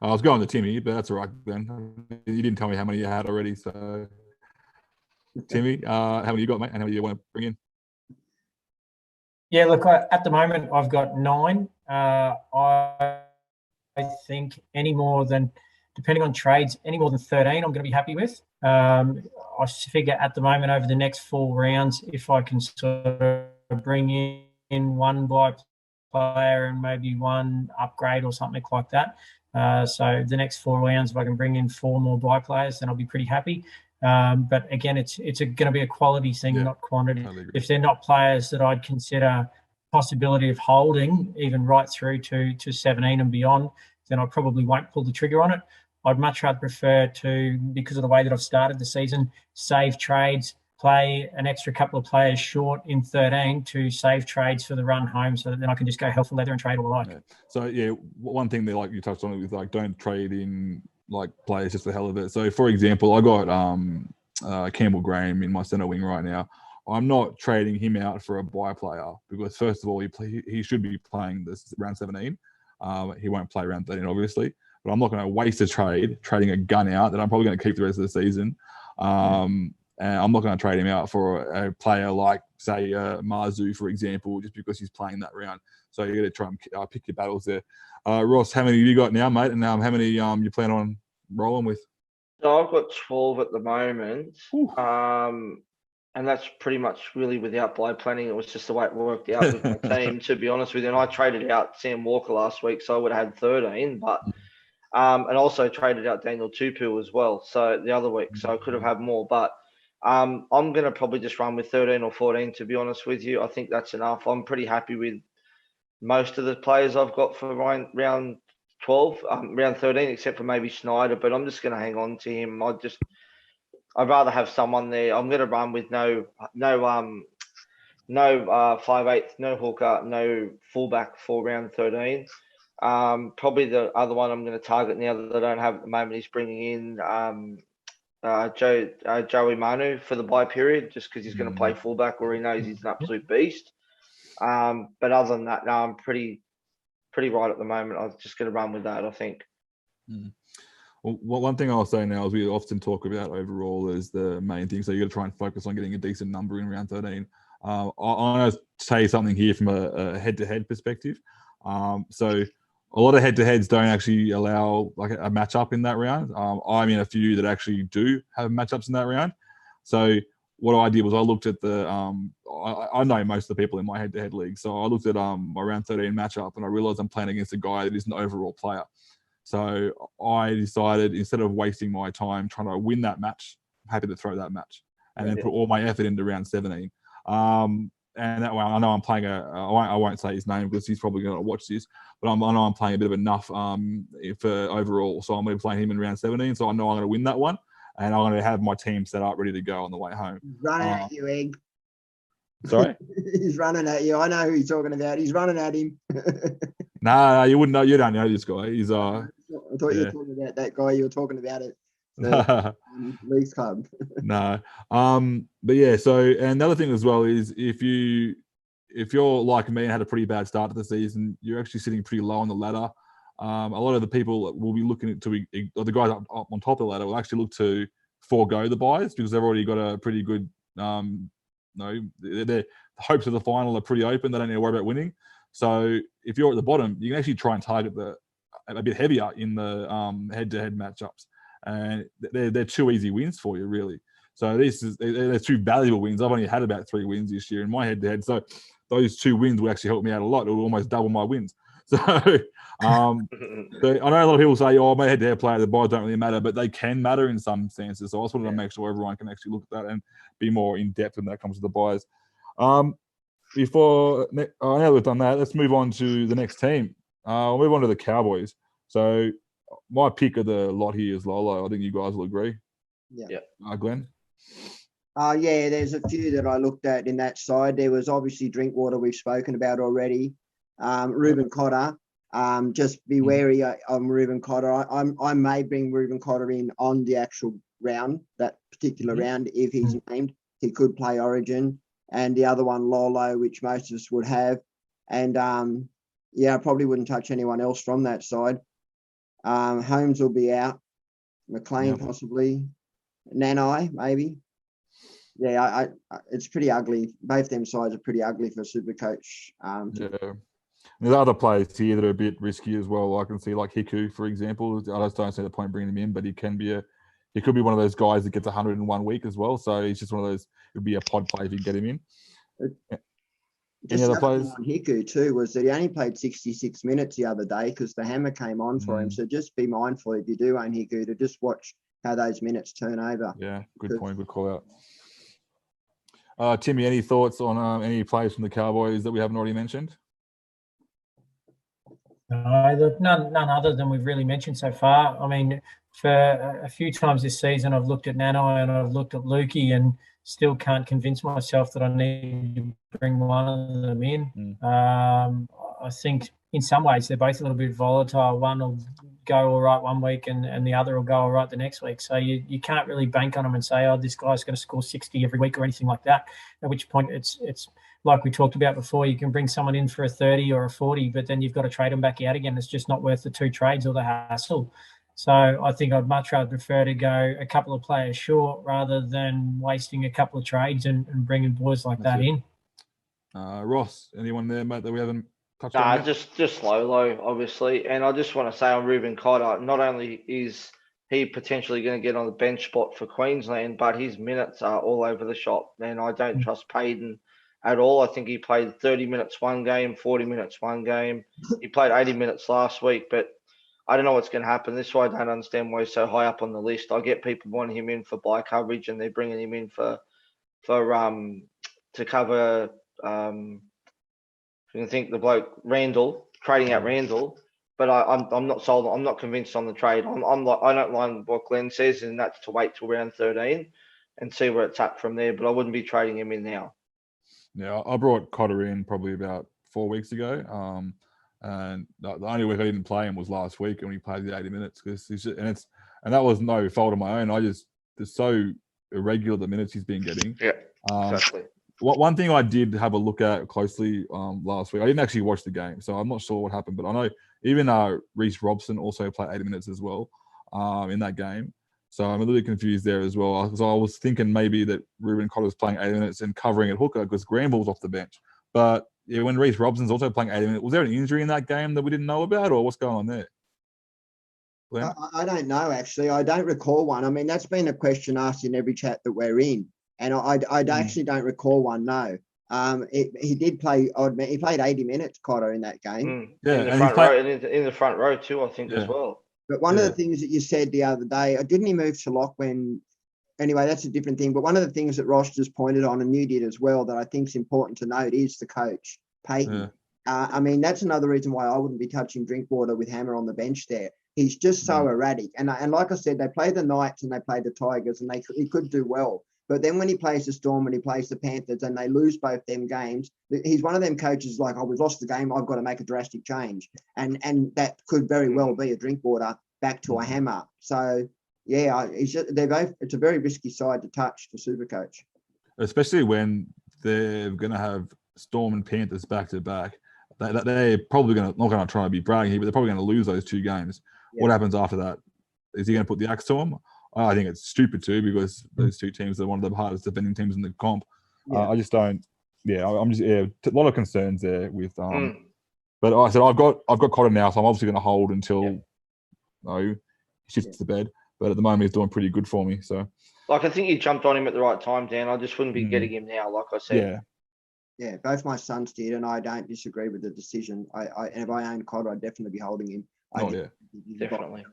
I was going to Timmy, but that's all right then. You didn't tell me how many you had already. So Timmy, how many you got, mate? And how many you want to bring in? Yeah, look, at the moment I've got 9. I think any more than, depending on trades, any more than 13 I'm going to be happy with. I figure at the moment over the next 4 rounds, if I can sort of bring in 1 by player and maybe 1 upgrade or something like that. So the next 4 rounds, if I can bring in 4 more by players, then I'll be pretty happy. But again, it's going to be a quality thing, not quantity. Totally. If they're not players that I'd consider possibility of holding, even right through to 17 and beyond, then I probably won't pull the trigger on it. I'd much rather prefer to, because of the way that I've started the season, save trades, play an extra couple of players short in 13 to save trades for the run home, so that then I can just go hell for leather and trade all I like. Yeah. So yeah, one thing that like you touched on it with like don't trade in like players just for the hell of it. So for example, I got Campbell Graham in my centre wing right now. I'm not trading him out for a buy player because first of all, he should be playing this round 17. He won't play round 13, obviously. But I'm not going to waste a trading a gun out that I'm probably going to keep the rest of the season. And I'm not going to trade him out for a player like, say, Marzu, for example, just because he's playing that round. So you got to try and pick your battles there. Ross, how many have you got now, mate? And how many you plan on rolling with? So I've got 12 at the moment. And that's pretty much really without buy planning. It was just the way it worked out with my team, to be honest with you. And I traded out Sam Walker last week, so I would have had 13. But and also traded out Daniel Tupou as well, so the other week. So I could have had more. But I'm going to probably just run with 13 or 14, to be honest with you. I think that's enough. I'm pretty happy with most of the players I've got for round 12, round 13, except for maybe Schneider. But I'm just going to hang on to him. I'd rather have someone there. I'm going to run with no 5/8, no hooker, no fullback for round 13. Probably the other one I'm going to target now that I don't have at the moment is bringing in Joey Manu for the bye period, just because he's going to play fullback where he knows he's an absolute beast. But other than that, no, I'm pretty right at the moment. I'm just going to run with that, I think. Well, one thing I'll say now is we often talk about overall is the main thing. So you got to try and focus on getting a decent number in round 13. I want to say something here from a head-to-head perspective. So a lot of head-to-heads don't actually allow like a matchup in that round. I'm in a few that actually do have matchups in that round. So what I did was I looked at the I know most of the people in my head-to-head league, so I looked at my round 13 matchup and I realized I'm playing against a guy that is an overall player. So I decided instead of wasting my time trying to win that match, I'm happy to throw that match and then put all my effort into round 17. And that way, I know I'm playing I won't say his name because he's probably going to watch this, but I know I'm playing a bit of enough for overall. So I'm going to be playing him in round 17. So I know I'm going to win that one, and I'm going to have my team set up ready to go on the way home. Running at you, Egg. Sorry? He's running at you. I know who he's talking about. He's running at him. No, you wouldn't know. You don't know this guy. He's I thought you were talking about that guy. You were talking about it. Leagues Club. No. But yeah, so and the other thing as well is if you're like me and had a pretty bad start to the season, you're actually sitting pretty low on the ladder. A lot of the people will be looking or the guys up on top of the ladder will actually look to forego the buys because they've already got a pretty good the hopes of the final are pretty open. They don't need to worry about winning. So if you're at the bottom, you can actually try and target a bit heavier in the head-to-head matchups. And they're two easy wins for you, really. So they're two valuable wins. I've only had about 3 wins this year in my head-to-head. So those 2 wins will actually help me out a lot. It will almost double my wins. So, so I know a lot of people say, "Oh, my head-to-head player, the buys don't really matter," but they can matter in some senses. So I just wanted to make sure everyone can actually look at that and be more in depth when that comes to the buys. Now that we've done that, let's move on to the next team. We'll move on to the Cowboys. So my pick of the lot here is Lolo. I think you guys will agree. Yeah. Glenn? Yeah, there's a few that I looked at in that side. There was obviously Drinkwater we've spoken about already. Reuben Cotter. Just be wary on Reuben Cotter. I may bring Reuben Cotter in on the actual round, that particular round, if he's named. He could play Origin. And the other one, Lolo, which most of us would have. And I probably wouldn't touch anyone else from that side. Holmes will be out. McLean possibly. Nanai maybe. Yeah, it's pretty ugly. Both them sides are pretty ugly for SuperCoach. There's other players here that are a bit risky as well. I can see like Hiku, for example. I just don't see the point bringing him in, but he could be one of those guys that gets 100 in 1 week as well. So he's just one of those. It would be a pod play if you get him in. Just the other thing on Hiku too was that he only played 66 minutes the other day because the hammer came on for him. So just be mindful if you do own Hiku to just watch how those minutes turn over. Yeah, good point. Good call out. Timmy, any thoughts on any players from the Cowboys that we haven't already mentioned? No, none other than we've really mentioned so far. I mean, for a few times this season, I've looked at Nanai and I've looked at Lukey and still can't convince myself that I need to bring one of them in. I think in some ways they're both a little bit volatile. One will go all right one week and the other will go all right the next week. So you can't really bank on them and say, oh, this guy's going to score 60 every week or anything like that, at which point it's like we talked about before, you can bring someone in for a 30 or a 40, but then you've got to trade them back out again. It's just not worth the 2 trades or the hassle. So I think I'd much rather prefer to go a couple of players short rather than wasting a couple of trades and bringing boys like that in. Ross, anyone there, mate, that we haven't touched on yet? Just Lolo, obviously. And I just want to say on Reuben Cotter, not only is he potentially going to get on the bench spot for Queensland, but his minutes are all over the shop. And I don't trust Payton at all. I think he played 30 minutes one game, 40 minutes one game. He played 80 minutes last week, but I don't know what's going to happen. This is why I don't understand why he's so high up on the list. I get people wanting him in for buy coverage, and they're bringing him in to cover I think the bloke Randall trading out Randall, but I'm not sold. I'm not convinced on the trade. I'm like, I don't like what Glenn says, and that's to wait till round 13 and see where it's at from there. But I wouldn't be trading him in now. Yeah, I brought Cotter in probably about 4 weeks ago. And the only week I didn't play him was last week, and he played the 80 minutes and that was no fault of my own. It's so irregular the minutes he's been getting. Yeah, exactly. One thing I did have a look at closely last week, I didn't actually watch the game, so I'm not sure what happened, but I know even Reece Robson also played 80 minutes as well in that game. So I'm a little bit confused there as well. So I was thinking maybe that Ruben Cotter was playing 80 minutes and covering at hooker because Granville's off the bench. But yeah, when Reece Robson's also playing 80 minutes, was there an injury in that game that we didn't know about, or what's going on there? I don't know, actually. I don't recall one. I mean, that's been a question asked in every chat that we're in. And I actually don't recall one, no. He did play, he played 80 minutes, Cotter, in that game. Yeah, in the front row too, I think, as well. But one of the things that you said the other day, didn't he move to lock when... Anyway, that's a different thing. But one of the things that Ross just pointed on, and you did as well, that I think is important to note is the coach, Payton. Yeah. I mean, that's another reason why I wouldn't be touching Drinkwater with Hammer on the bench there. He's just so erratic. And like I said, they play the Knights and they play the Tigers, and he could do well. But then when he plays the Storm and he plays the Panthers and they lose both them games, he's one of them coaches like, we've lost the game, I've got to make a drastic change. And that could very well be a Drinkwater back to a Hammer. So... yeah, they're both. It's a very risky side to touch for SuperCoach, especially when they're going to have Storm and Panthers back to back. They're probably not going to try to be bragging here, but they're probably going to lose those 2 games. Yeah. What happens after that? Is he going to put the axe to them? I think it's stupid too, because those 2 teams are one of the hardest defending teams in the comp. Yeah. I just don't. Yeah, I'm just a lot of concerns there with. But I said I've got Cotter now, so I'm obviously going to hold until he shifts to bed. But at the moment, he's doing pretty good for me. So, I think you jumped on him at the right time, Dan. I just wouldn't be getting him now, like I said. Yeah, both my sons did, and I don't disagree with the decision. And if I own Cotter, I'd definitely be holding him. Definitely.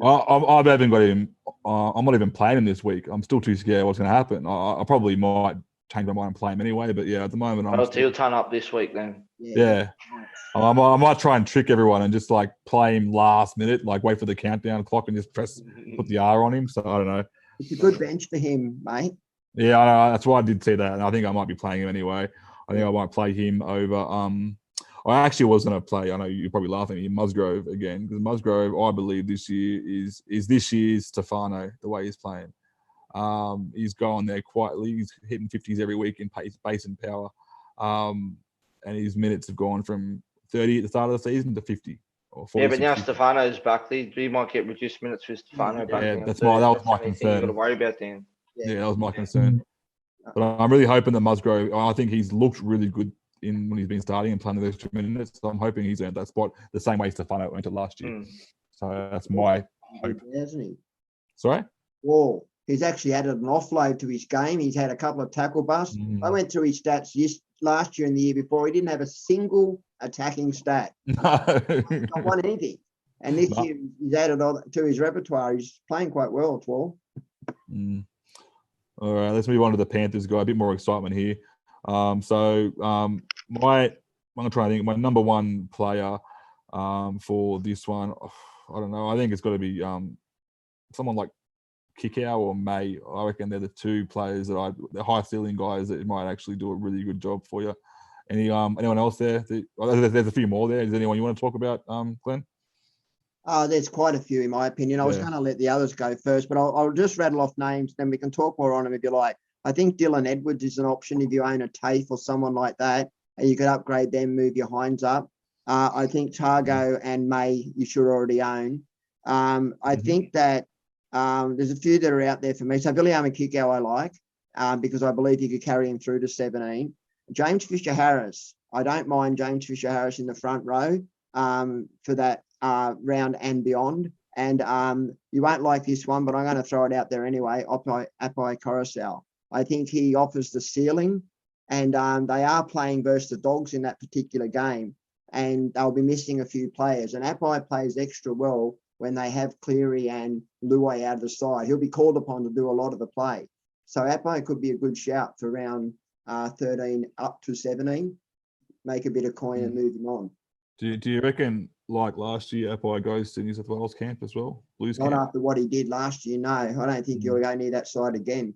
I've even got him. I'm not even playing him this week. I'm still too scared what's going to happen. I probably might change my mind and play him anyway. But yeah, at the moment, he'll turn up this week then. Yeah. I might try and trick everyone and just like play him last minute, like wait for the countdown clock and just put the R on him. So I don't know. It's a good bench for him, mate. Yeah, I know. That's why I did see that, and I think I might be playing him anyway. I think I might play him over. I actually was going to play. I know you're probably laughing at me, Musgrove again, because Musgrove, I believe this year is this year's Stefano. The way he's playing, he's going there quietly. He's hitting 50s every week in pace and power, and his minutes have gone from 30 at the start of the season to 50 or 40. Yeah, but now Stefano's back. He might get reduced minutes for Stefano back. Yeah, that was my concern. You've got to worry about then. Yeah, that was my concern. But I'm really hoping that Musgrove, I think he's looked really good when he's been starting and playing those 2 minutes. So I'm hoping he's earned that spot the same way Stefano went to last year. So that's my hope. Hasn't he? Sorry? Well, he's actually added an offload to his game. He's had a couple of tackle busts. I went through his stats last year and the year before. He didn't have a single attacking stat. Not won anything. And this year he's added all to his repertoire. He's playing quite well, Twal. All right, let's move on to the Panthers. Got a bit more excitement here. I'm going to try and think my number 1 player for this one. I don't know. I think it's got to be someone like Kickow or May. I reckon they're the 2 players that the high ceiling guys that might actually do a really good job for you. Anyone else there? There's a few more there. Is there anyone you want to talk about, Glenn? There's quite a few in my opinion. I was going to let the others go first, but I'll just rattle off names, then we can talk more on them if you like. I think Dylan Edwards is an option if you own a TAFE or someone like that, and you could upgrade them, move your Hines up. I think Targo and May you should already own. I think that there's a few that are out there for me. So William Kikau I like because I believe you could carry him through to 17. James Fisher-Harris. I don't mind James Fisher-Harris in the front row for that round and beyond. And you won't like this one, but I'm going to throw it out there anyway. Apai Coruscant. I think he offers the ceiling, and they are playing versus the Dogs in that particular game, and they'll be missing a few players. And Apai plays extra well when they have Cleary and Luai out of the side. He'll be called upon to do a lot of the play. So Apai could be a good shout for round 13 up to 17. make a bit of coin and move him on. Do you reckon, like last year, Apai goes to New South Wales camp as well? Blues Not camp? after what he did last year, no. I don't think he'll go near that side again.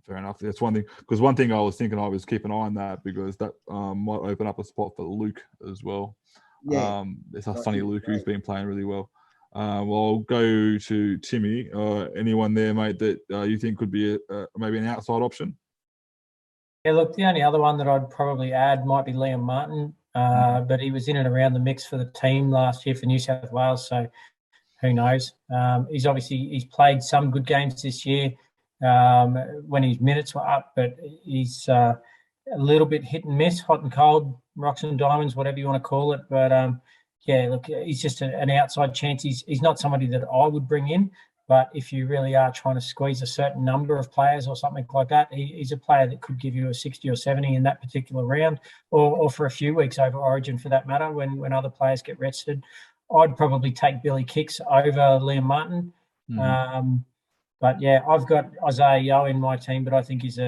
Fair enough. That's one thing. Because one thing I was thinking I was keep an eye on that because that might open up a spot for Luke as well. Yeah. It's a funny Luke who's been playing really well. Well, I'll go to Timmy. Anyone there, mate, that you think could be maybe an outside option? Yeah, look, the only other one that I'd probably add might be Liam Martin, but he was in and around the mix for the team last year for New South Wales, so who knows? He's played some good games this year when his minutes were up, but he's a little bit hit and miss, hot and cold, rocks and diamonds, whatever you want to call it. But yeah, look, he's just an outside chance. He's not somebody that I would bring in, but if you really are trying to squeeze a certain number of players or something like that, he's a player that could give you a 60 or 70 in that particular round, or for a few weeks over Origin for that matter, when other players get rested. I'd probably take Billy Kicks over Liam Martin. But yeah, I've got Isaiah Yeo in my team, but I think he's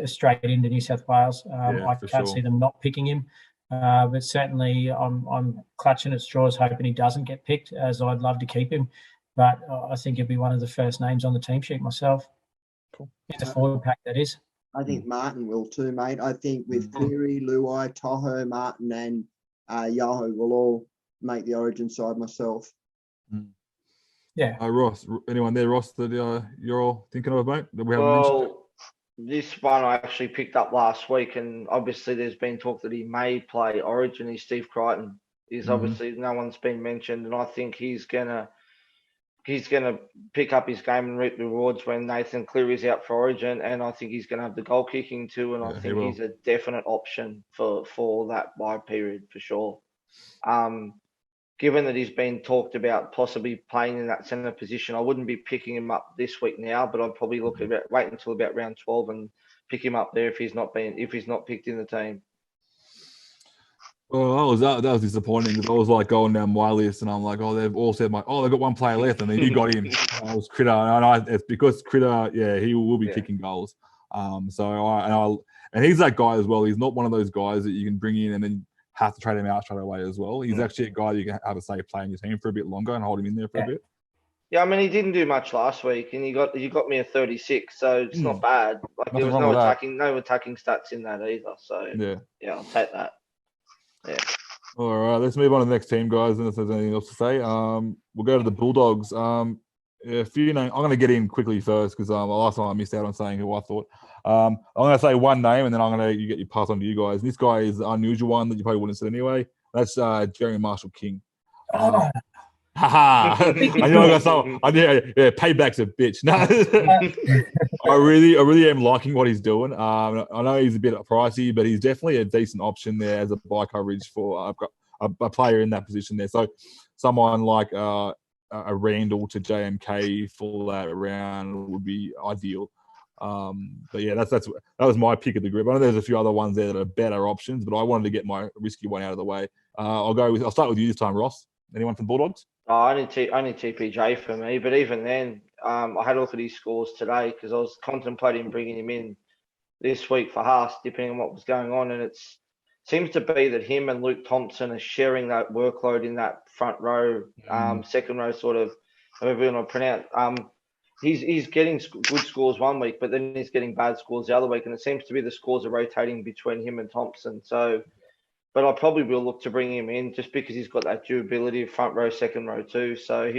straight into New South Wales. I can't see them not picking him. But certainly I'm clutching at straws, hoping he doesn't get picked, as I'd love to keep him. But I think he'll be one of the first names on the team sheet myself. Cool. In the forward pack, that is. I think Martin will too, mate. I think with Cleary, Luai, Toho, Martin and Yahoo will all make the Origin side myself. Yeah. Ross, anyone there, Ross, that you're all thinking of, mate, that we haven't mentioned? This one I actually picked up last week, and obviously there's been talk that he may play Origin. He's Steve Crichton. He's obviously no one's been mentioned, and I think he's gonna pick up his game and reap the rewards when Nathan Cleary's out for Origin, and I think he's gonna have the goal kicking too, and I think he's a definite option for that wide period for sure. Given that he's been talked about possibly playing in that centre position, I wouldn't be picking him up this week now, but I'd probably wait until about round 12 and pick him up there if he's not picked in the team. Well, that was disappointing because I was like going down my list and I'm like, oh, they've all said they've got one player left, and then you got him. I was Critter, and it's because Critter, he will be kicking goals. And he's that guy as well. He's not one of those guys that you can bring in and then have to trade him out straight away as well. He's actually a guy you can have a say play in your team for a bit longer and hold him in there for a bit. Yeah, I mean, he didn't do much last week, and you got me a 36, so it's not bad. Like there was no attacking stats in that either. So yeah, I'll take that. Yeah. All right, let's move on to the next team, guys. Unless there's anything else to say, we'll go to the Bulldogs. A few names. I'm going to get in quickly first because last time I missed out on saying who I thought. I'm going to say one name, and then I'm going to get you pass on to you guys. This guy is the unusual one that you probably wouldn't have said anyway. That's Jerry Marshall King. Haha! I knew I got some. Payback's a bitch. No, I really am liking what he's doing. I know he's a bit pricey, but he's definitely a decent option there as a buy coverage for a player in that position there. So someone like a Randall to JMK for that round would be ideal. But yeah, that was my pick of the group. I know there's a few other ones there that are better options, but I wanted to get my risky one out of the way. I'll start with you this time, Ross. Anyone from Bulldogs? Only TPJ for me, but even then, I had a look at his scores today because I was contemplating bringing him in this week for Haas, depending on what was going on, and it seems to be that him and Luke Thompson are sharing that workload in that front row, second row, sort of, however you want to pronounce. He's getting good scores one week, but then he's getting bad scores the other week, and it seems to be the scores are rotating between him and Thompson. So, but I probably will look to bring him in just because he's got that durability of front row, second row too. So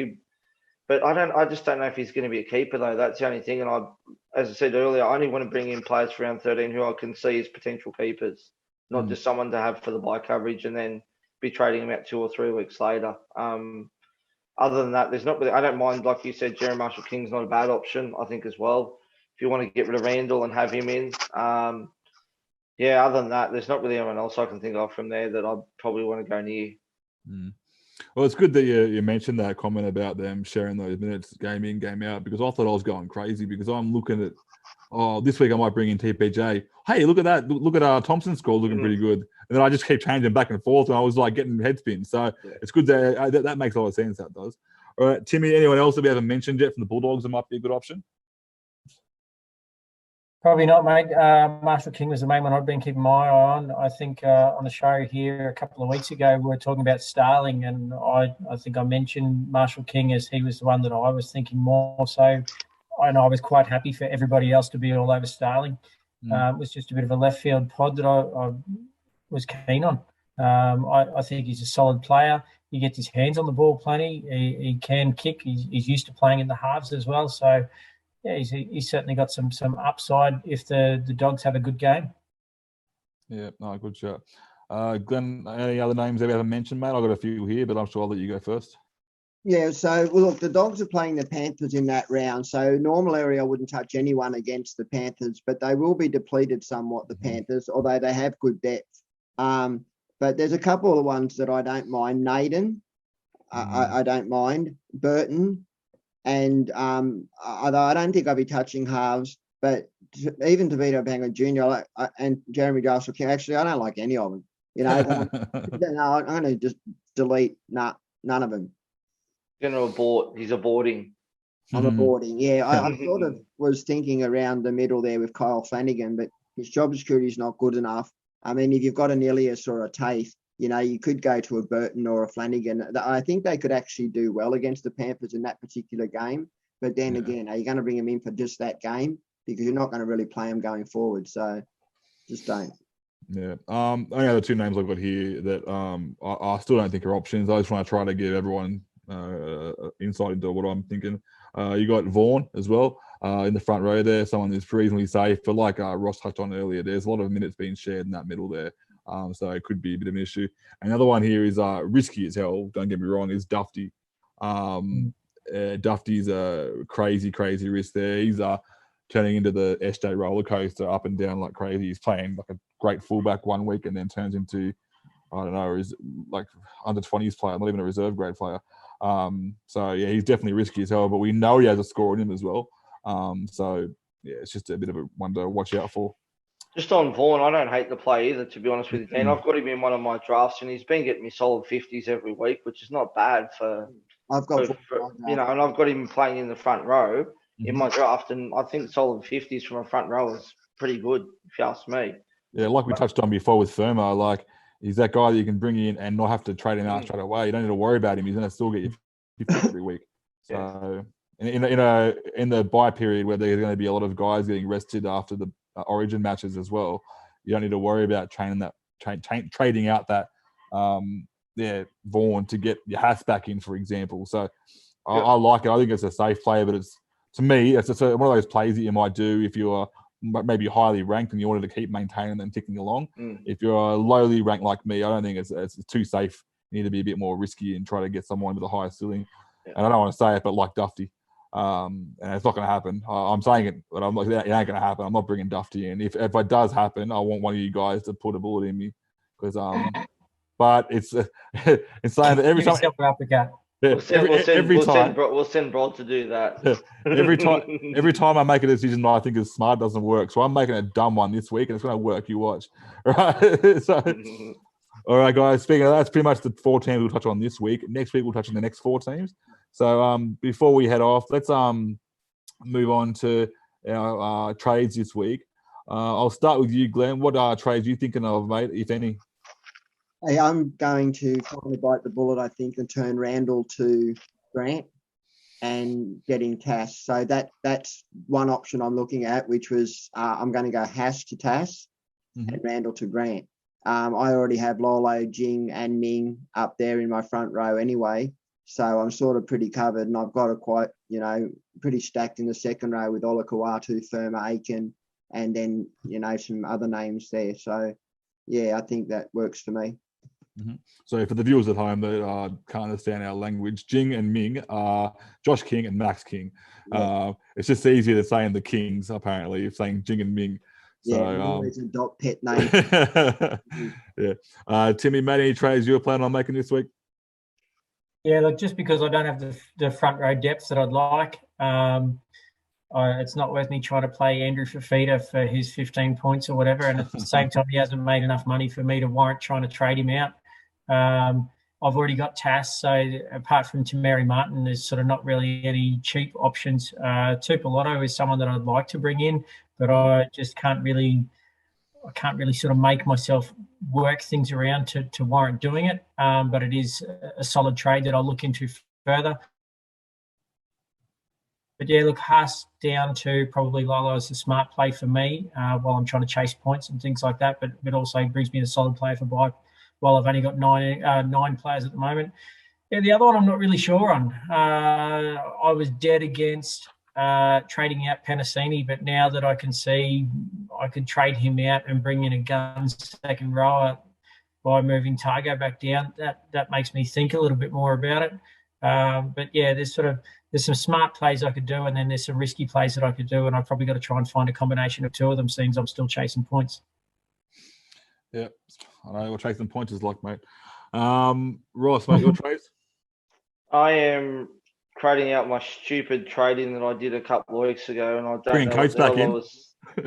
but I just don't know if he's going to be a keeper though. That's the only thing. And as I said earlier, I only want to bring in players for round 13 who I can see as potential keepers, not just someone to have for the buy coverage and then be trading him out 2 or 3 weeks later. Other than that, there's not really. I don't mind, like you said, Jerry Marshall King's not a bad option, I think, as well. If you want to get rid of Randall and have him in, other than that, there's not really anyone else I can think of from there that I probably want to go near. Well, it's good that you mentioned that comment about them sharing those minutes game in, game out, because I thought I was going crazy because I'm looking at, this week I might bring in TPJ. Hey, look at that. Look at Thompson's score looking pretty good. And then I just keep changing back and forth and I was like getting head spins. So it's good that makes a lot of sense, that does. All right, Timmy, anyone else that we haven't mentioned yet from the Bulldogs that might be a good option? Probably not, mate. Marshall King was the main one I've been keeping my eye on. I think on the show here a couple of weeks ago, we were talking about Starling, and I think I mentioned Marshall King as he was the one that I was thinking more so. And I was quite happy for everybody else to be all over Starling. It was just a bit of a left field pod that I was keen on. I think he's a solid player. He gets his hands on the ball plenty. He can kick. He's used to playing in the halves as well. So, yeah, he's certainly got some upside if the Dogs have a good game. Yeah, no, good shot. Glenn, any other names that we haven't mentioned, mate? I've got a few here, but I'm sure I'll let you go first. Yeah, so well, look, the Dogs are playing the Panthers in that round. So normally I wouldn't touch anyone against the Panthers, but they will be depleted somewhat, the Panthers, although they have good depth. But there's a couple of ones that I don't mind. Naden, I don't mind. Burton, and although I don't think I'll be touching halves, but even DeVito Banga Jr. And Jeremy Joshua King, actually, I don't like any of them. You know, no, I'm going to just delete none of them. He's aborting. I'm aborting. Yeah, I sort of was thinking around the middle there with Kyle Flanagan, but his job security is not good enough. I mean, if you've got an Ilias or a Taith, you know, you could go to a Burton or a Flanagan. I think they could actually do well against the Panthers in that particular game. But then again, are you going to bring them in for just that game? Because you're not going to really play them going forward. So just don't. Yeah. Only other two names I've got here that I still don't think are options. I just want to try to give everyone insight into what I'm thinking. You got Vaughan as well in the front row there, someone who's reasonably safe. But like Ross touched on earlier, there's a lot of minutes being shared in that middle there. So it could be a bit of an issue. Another one here is risky as hell, don't get me wrong, is Dufty. Dufty's a crazy risk there. He's turning into the SJ roller coaster up and down like crazy. He's playing like a great fullback one week and then turns into, I don't know, is like under 20s player, not even a reserve grade player. So yeah, he's definitely risky as hell, but we know he has a score in him as well. So yeah, it's just a bit of a one to watch out for. Just on Vaughan, I don't hate the play either, to be honest with you, Dan. I've got him in one of my drafts, and he's been getting me solid 50s every week, which is not bad for you know, and I've got him playing in the front row in my draft, and I think solid 50s from a front row is pretty good, if you ask me. Yeah, like we touched on before with Firmo, like he's that guy that you can bring in and not have to trade him out straight away. You don't need to worry about him. He's going to still get you 50 every week. So in the bye period where there's going to be a lot of guys getting rested after the Origin matches as well, you don't need to worry about trading out that Vaughan to get your Haas back in, for example. So I like it. I think it's a safe play, but to me, it's one of those plays that you might do if you are maybe highly ranked and you wanted to keep maintaining them ticking along. If you're lowly ranked like me, I don't think it's too safe. You need to be a bit more risky and try to get someone with a higher ceiling. And I don't want to say it, but like Dufty. And it's not going to happen. I'm saying it, but I'm like, it ain't going to happen. I'm not bringing Dufty in. If it does happen, I want one of you guys to put a bullet in me, because but it's saying that every time. We'll send Brod to do that. Every time I make a decision I think is smart, doesn't work. So I'm making a dumb one this week, and it's going to work. You watch, right? So, all right, guys. Speaking of that, that's pretty much the 4 teams we'll touch on this week. Next week we'll touch on the next 4 teams. So before we head off, let's move on to our trades this week. I'll start with you, Glenn. What trades are you thinking of, mate, if any? Hey, I'm going to finally bite the bullet, I think, and turn Randall to Grant and getting Tass. So that's one option I'm looking at, which was I'm going to go Hash to Tass and Randall to Grant. I already have Lolo, Jing, and Ming up there in my front row anyway. So I'm sort of pretty covered, and I've got a quite, pretty stacked in the second row with Olakawatu, Firma, Aiken, and then, some other names there. So, yeah, I think that works for me. So for the viewers at home that can't understand our language, Jing and Ming are Josh King and Max King. It's just easier to say in the Kings, apparently, if saying Jing and Ming. So, always adopt pet name. Timmy, mate, any trades you were planning on making this week? Yeah, look, just because I don't have the front row depth that I'd like, it's not worth me trying to play Andrew Fafita for his 15 points or whatever. And at the same time, he hasn't made enough money for me to warrant trying to trade him out. I've already got Tass, so apart from Tamari Martin, there's sort of not really any cheap options. Tupolotto is someone that I'd like to bring in, but I just can't really sort of make myself work things around to warrant doing it. But it is a solid trade that I'll look into further. But yeah, look, Haas down to probably Lolo is a smart play for me while I'm trying to chase points and things like that. But also brings me a solid player for buy while I've only got nine players at the moment. Yeah, the other one I'm not really sure on. I was dead against trading out Penasini, but now that I can see I could trade him out and bring in a gun second rower by moving Targo back down, that makes me think a little bit more about it. But yeah, there's some smart plays I could do, and then there's some risky plays that I could do, and I've probably got to try and find a combination of two of them, seeing I'm still chasing points. Yeah, I know what chasing points is like, mate. Ross, mate, your trades? I am trading out my stupid trading that I did a couple of weeks ago, and I don't Bringing know Coates what the back hell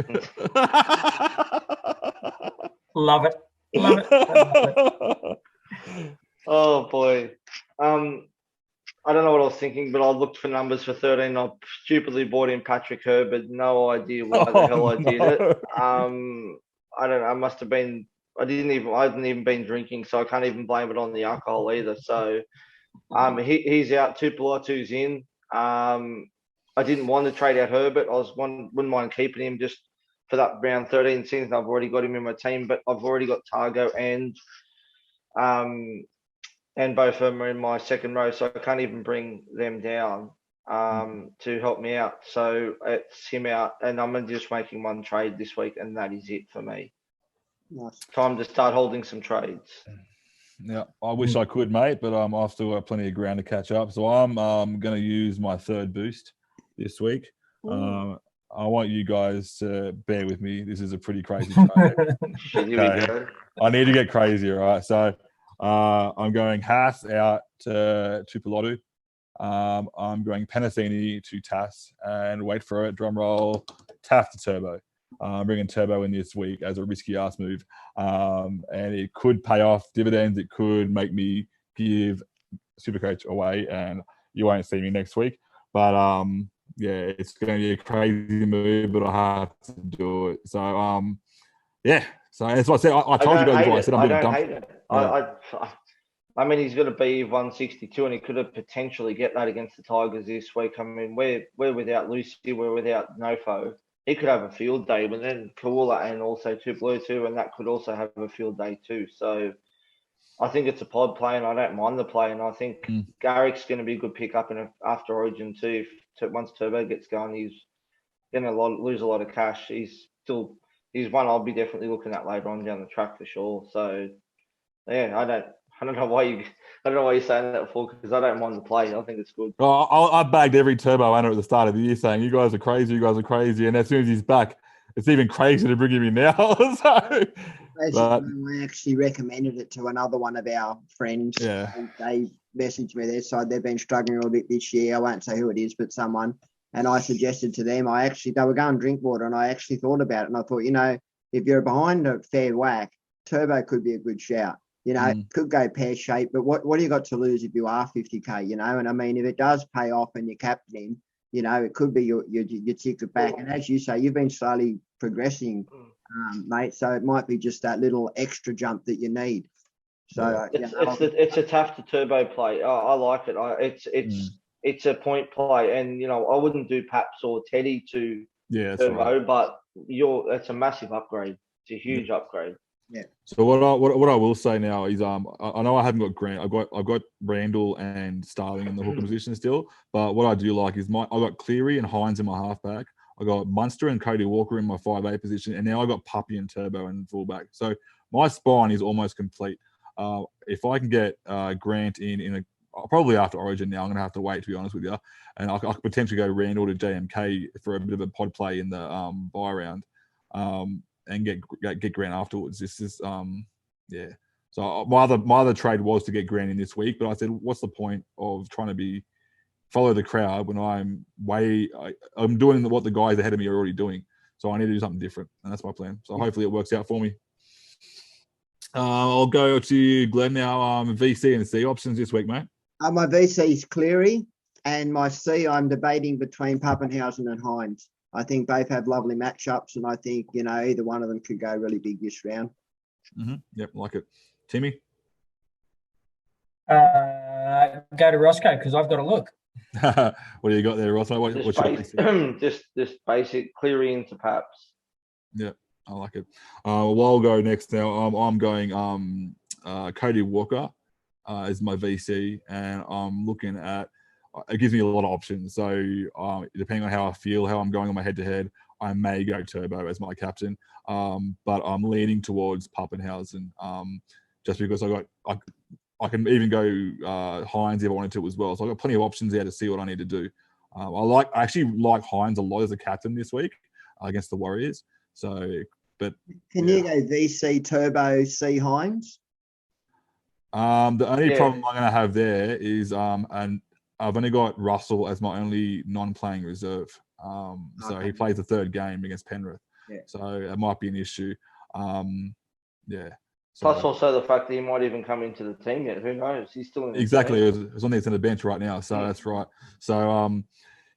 in. Love it. Love it. Oh boy. I don't know what I was thinking, but I looked for numbers for 13. I stupidly bought in Patrick Herbert. No idea why the hell I did it. I don't know. I must have been. I hadn't even been drinking, so I can't even blame it on the alcohol either. So, he's out. Tupolotto's in. I didn't want to trade out Herbert. Wouldn't mind keeping him just for that round 13 season. I've already got him in my team, but I've already got Targo and both of them are in my second row, so I can't even bring them down to help me out. So it's him out, and I'm just making one trade this week, and that is it for me. Nice. Time to start holding some trades. Yeah, I wish I could, mate, but I've still got plenty of ground to catch up. So I'm going to use my third boost this week. I want you guys to bear with me. This is a pretty crazy trade. Here we go. I need to get crazy, all right? So I'm going Haas out to Tupolotto. I'm going Penasini to Tass, and wait for it, drum roll, Taft to Turbo. I'm bringing Turbo in this week as a risky ass move, and it could pay off dividends. It could make me give SuperCoach away, and you won't see me next week. But yeah, it's going to be a crazy move, but I have to do it. So yeah. So that's what I said. I told you guys before. I said I'm doing dump. Hate it. I mean, he's going to be 162, and he could have potentially get that against the Tigers this week. I mean, we're without Lucy, we're without Nofo. He could have a field day, but then Koula and also Tupolotto, and that could also have a field day too. So I think it's a pod play, and I don't mind the play. And I think Garrick's going to be a good pickup after Origin too. Once Turbo gets going, he's going to lose a lot of cash. He's one I'll be definitely looking at later on down the track for sure. So yeah, I don't know why you're saying that for, because I don't mind the play. I think it's good. I bagged every Turbo owner at the start of the year saying, you guys are crazy, and as soon as he's back, it's even crazier to bring him in now. I actually recommended it to another one of our friends. Yeah. They messaged me their side. They've been struggling a little bit this year. I won't say who it is, but someone. And I suggested to them, they were going Drinkwater, and I actually thought about it. And I thought, if you're behind a fair whack, Turbo could be a good shout. It could go pear-shaped, but what do you got to lose if you are 50K, And I mean, if it does pay off and you captain him, it could be your ticket back. And as you say, you've been slowly progressing, mate. So it might be just that little extra jump that you need. So it's a tough to Turbo play. I like it. It's a point play, and I wouldn't do Paps or Teddy to Turbo, right. But it's a massive upgrade. It's a huge upgrade. Yeah. So what I will say now is I know I haven't got Grant. I've got Randall and Starling in the hooker position still. But what I do like is I got Cleary and Hines in my halfback. I got Munster and Cody Walker in my 5'8" position, and now I got Puppy and Turbo in fullback. So my spine is almost complete. If I can get Grant in probably after Origin now, I'm going to have to wait, to be honest with you. And I could potentially go Randall to JMK for a bit of a pod play in the bye round. And get Grant afterwards. This is yeah. So my other trade was to get Grant in this week, but I said, what's the point of trying to follow the crowd when I'm doing what the guys ahead of me are already doing. So I need to do something different, and that's my plan. So hopefully it works out for me. I'll go to Glenn now. VC and C options this week, mate. My VC is Cleary, and my C, I'm debating between Pappenhausen and Hines. I think both have lovely matchups, and I think, either one of them could go really big this round. Yep, like it. Timmy? Go to Roscoe because I've got to look. What do you got there, Ross? Just basic Cleary into Paps. Yeah, I like it. Well, I'll go next now. I'm going Cody Walker is my VC, and I'm looking at it gives me a lot of options. So depending on how I feel, how I'm going on my head-to-head, I may go Turbo as my captain. But I'm leaning towards Pappenhausen just because I can even go Hines if I wanted to as well. So I've got plenty of options there to see what I need to do. I actually like Hines a lot as a captain this week against the Warriors. So, but can you go VC Turbo C Hines? The only problem I'm going to have there is and I've only got Russell as my only non-playing reserve. So he plays the third game against Penrith. Yeah. So it might be an issue. Yeah. So, plus also the fact that he might even come into the team yet. Who knows? He's still in the exactly. team. It's on the bench right now. So that's right. So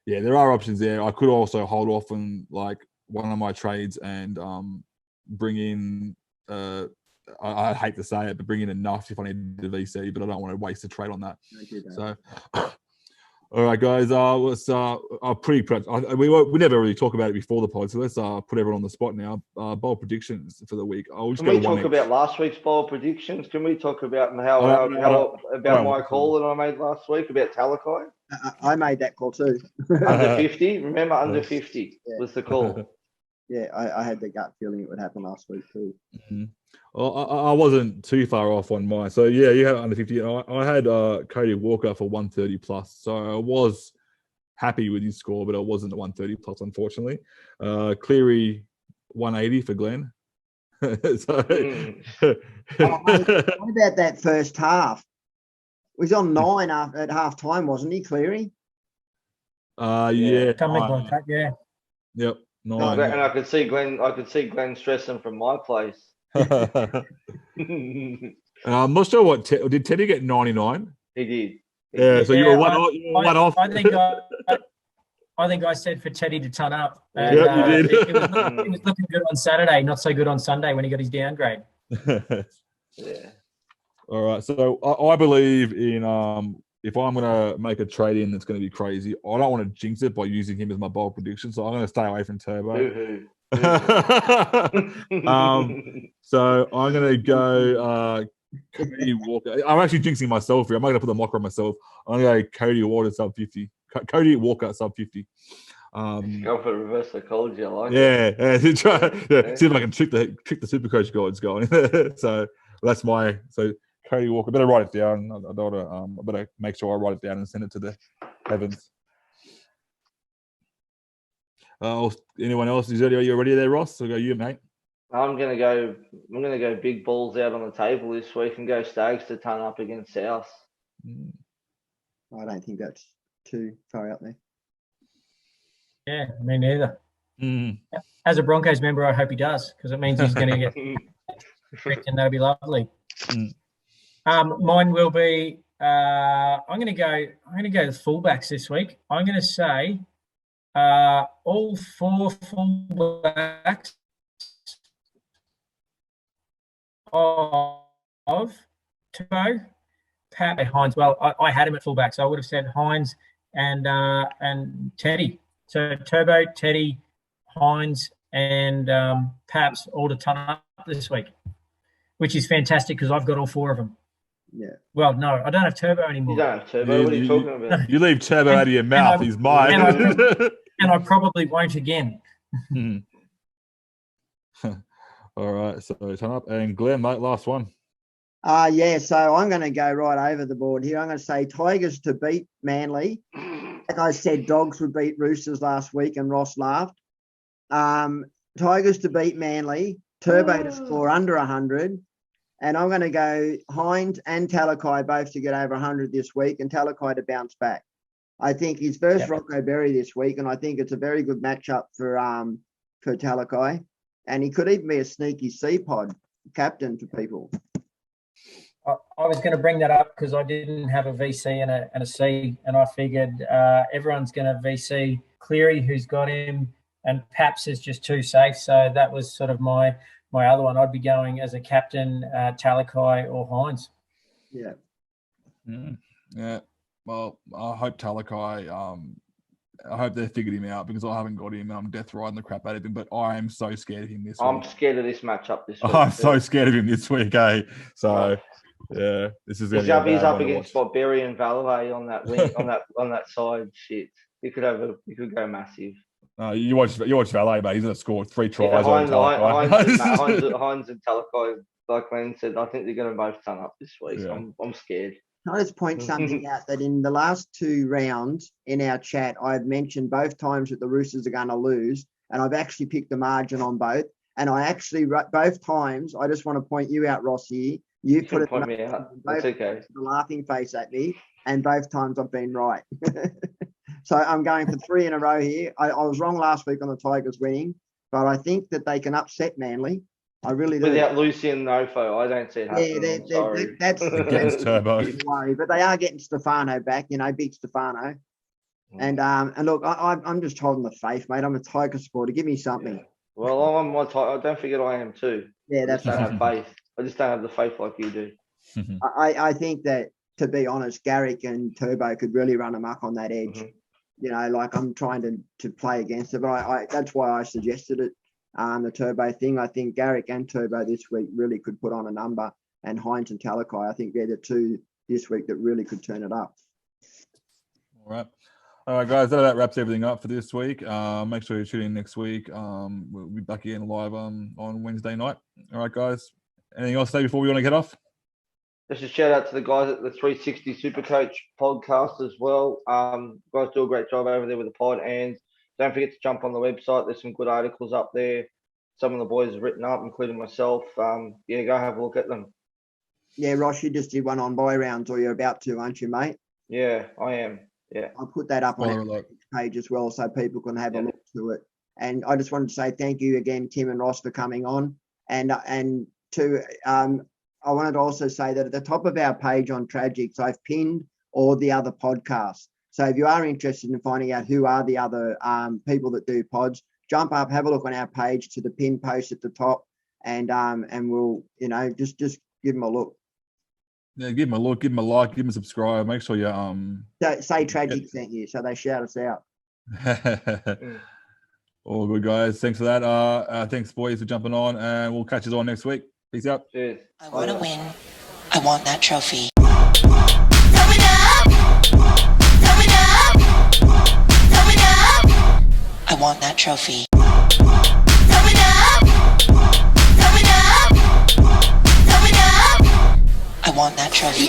yeah, there are options there. I could also hold off on like one of my trades and bring in I hate to say it, but bring in enough if I need the VC, but I don't want to waste a trade on that. So all right, guys. Let's we never really talk about it before the pod, so let's put everyone on the spot now. Bold predictions for the week. Can we talk about last week's bold predictions? Can we talk about my call that I made last week about Talakai? I made that call too. Under 50, remember, under 50 was the call. Yeah, I had the gut feeling it would happen last week too. Mm-hmm. Well, I wasn't too far off on mine. So yeah, you had under 50. I had Cody Walker for 130 plus. So I was happy with his score, but I wasn't at 130 plus, unfortunately. Cleary 180 for Glenn. What about that first half? He was on 9 at half time, wasn't he, Cleary? Yeah. Something like that, yeah. Yep. 9. And I could see Glenn stressing from my place. I'm not sure what did Teddy get 99? He did. Yeah, so you were one off. I think I said for Teddy to turn up. And, you did. It was looking good on Saturday, not so good on Sunday when he got his downgrade. Yeah. All right. So I believe in if I'm going to make a trade in that's going to be crazy, I don't want to jinx it by using him as my bold prediction. So I'm going to stay away from Turbo. So I'm going to go Cody Walker. I'm actually jinxing myself here. I'm not going to put the mocker on myself. I'm going to go Cody Walker sub 50. Cody Walker sub 50. Go for reverse psychology. I like it. Yeah. See if I can trick the SuperCoach gods going. So that's my Cody Walker. I better write it down. I better make sure I write it down and send it to the heavens. Anyone else? Are you ready there, Ross? So go you, mate. I'm gonna go big balls out on the table this week and go Stags to turn up against South. I don't think that's too far out there. Yeah, me neither. As a Broncos member, I hope he does because it means he's going to get tricked, and that'll be lovely. Mine will be. I'm going to go the fullbacks this week. I'm going to say all 4 fullbacks of Turbo, Pat, Hines. Well, I had him at fullback, so I would have said Hines and Teddy. So Turbo, Teddy, Hines, and Paps all to turn up this week, which is fantastic because I've got all 4 of them. Yeah. Well, no, I don't have Turbo anymore. You don't have Turbo. What are you talking about? You leave Turbo out of your mouth. He's mine. And I probably won't again. All right, so turn up. And Glenn, mate, last one. Yeah, so I'm going to go right over the board here. I'm going to say Tigers to beat Manly. Like I said, Dogs would beat Roosters last week, and Ross laughed. Tigers to beat Manly, Turbo to score under 100, and I'm going to go Hines and Talakai both to get over 100 this week, and Talakai to bounce back. I think he's versus Rocco Berry this week, and I think it's a very good matchup for Talakai. And he could even be a sneaky C-pod captain for people. I was going to bring that up because I didn't have a VC and a C, and I figured everyone's going to VC Cleary, who's got him, and Paps is just too safe. So that was sort of my other one. I'd be going as a captain, Talakai or Hines. Yeah. Yeah. Well, I hope Talakai. I hope they figured him out because I haven't got him. I'm death riding the crap out of him, but I am so scared of him this week. I'm scared of this matchup this week. I'm so scared of him this week, eh? So. Yeah, this is he's up against Barberry and Valaway on that wing, on that side. Shit, he could go massive. You watch Valet, mate. He's going to score 3 tries. Hines and Talakai, like Glenn said, I think they're going to both turn up this week. Yeah. I'm scared. Can I just point something out that in the last 2 rounds in our chat, I've mentioned both times that the Roosters are going to lose, and I've actually picked the margin on both. And I actually both times. I just want to point you out, Rossi. You put it point me out. That's okay. The laughing face at me, and both times I've been right. So I'm going for 3 in a row here. I was wrong last week on the Tigers winning, but I think that they can upset Manly. I really do. Without Lucian Nofo, I don't see it happening. Yeah, that's against Turbo. Worry, but they are getting Stefano back. Big Stefano. And look, I'm just holding the faith, mate. I'm a Tiger supporter. Give me something. Yeah. Well, I'm my Tiger. Don't forget I am too. Yeah, that's. I just don't have faith. I just don't have the faith like you do. I think that, to be honest, Garrick and Turbo could really run amok on that edge. I'm trying to play against it, but that's why I suggested it. The Turbo thing. I think Garrick and Turbo this week really could put on a number, and Hines and Talakai. I think they're the 2 this week that really could turn it up. All right, guys, that wraps everything up for this week. Make sure you tune in next week. We'll be back again live on Wednesday night. All right, guys. Anything else to say before we want to get off? Just a shout out to the guys at the 360 SuperCoach podcast as well. Guys do a great job over there with the pod, and don't forget to jump on the website. There's some good articles up there. Some of the boys have written up, including myself. Go have a look at them. Yeah, Ross, you just did one on buy rounds, or you're about to, aren't you, mate? Yeah, I am. Yeah, I'll put that up on our page as well, so people can have a look to it. And I just wanted to say thank you again, Tim and Ross, for coming on. And I wanted to also say that at the top of our page on Tragics, I've pinned all the other podcasts. So if you are interested in finding out who are the other people that do pods, jump up, have a look on our page to the pin post at the top, and we'll just give them a look. Yeah, give them a look, give them a like, give them a subscribe. Make sure you say Tragic sent you, so they shout us out. All good, guys. Thanks for that. Thanks, boys, for jumping on, and we'll catch you on next week. Peace out. Cheers. I want to win. I want that trophy. I want that trophy. I want that trophy.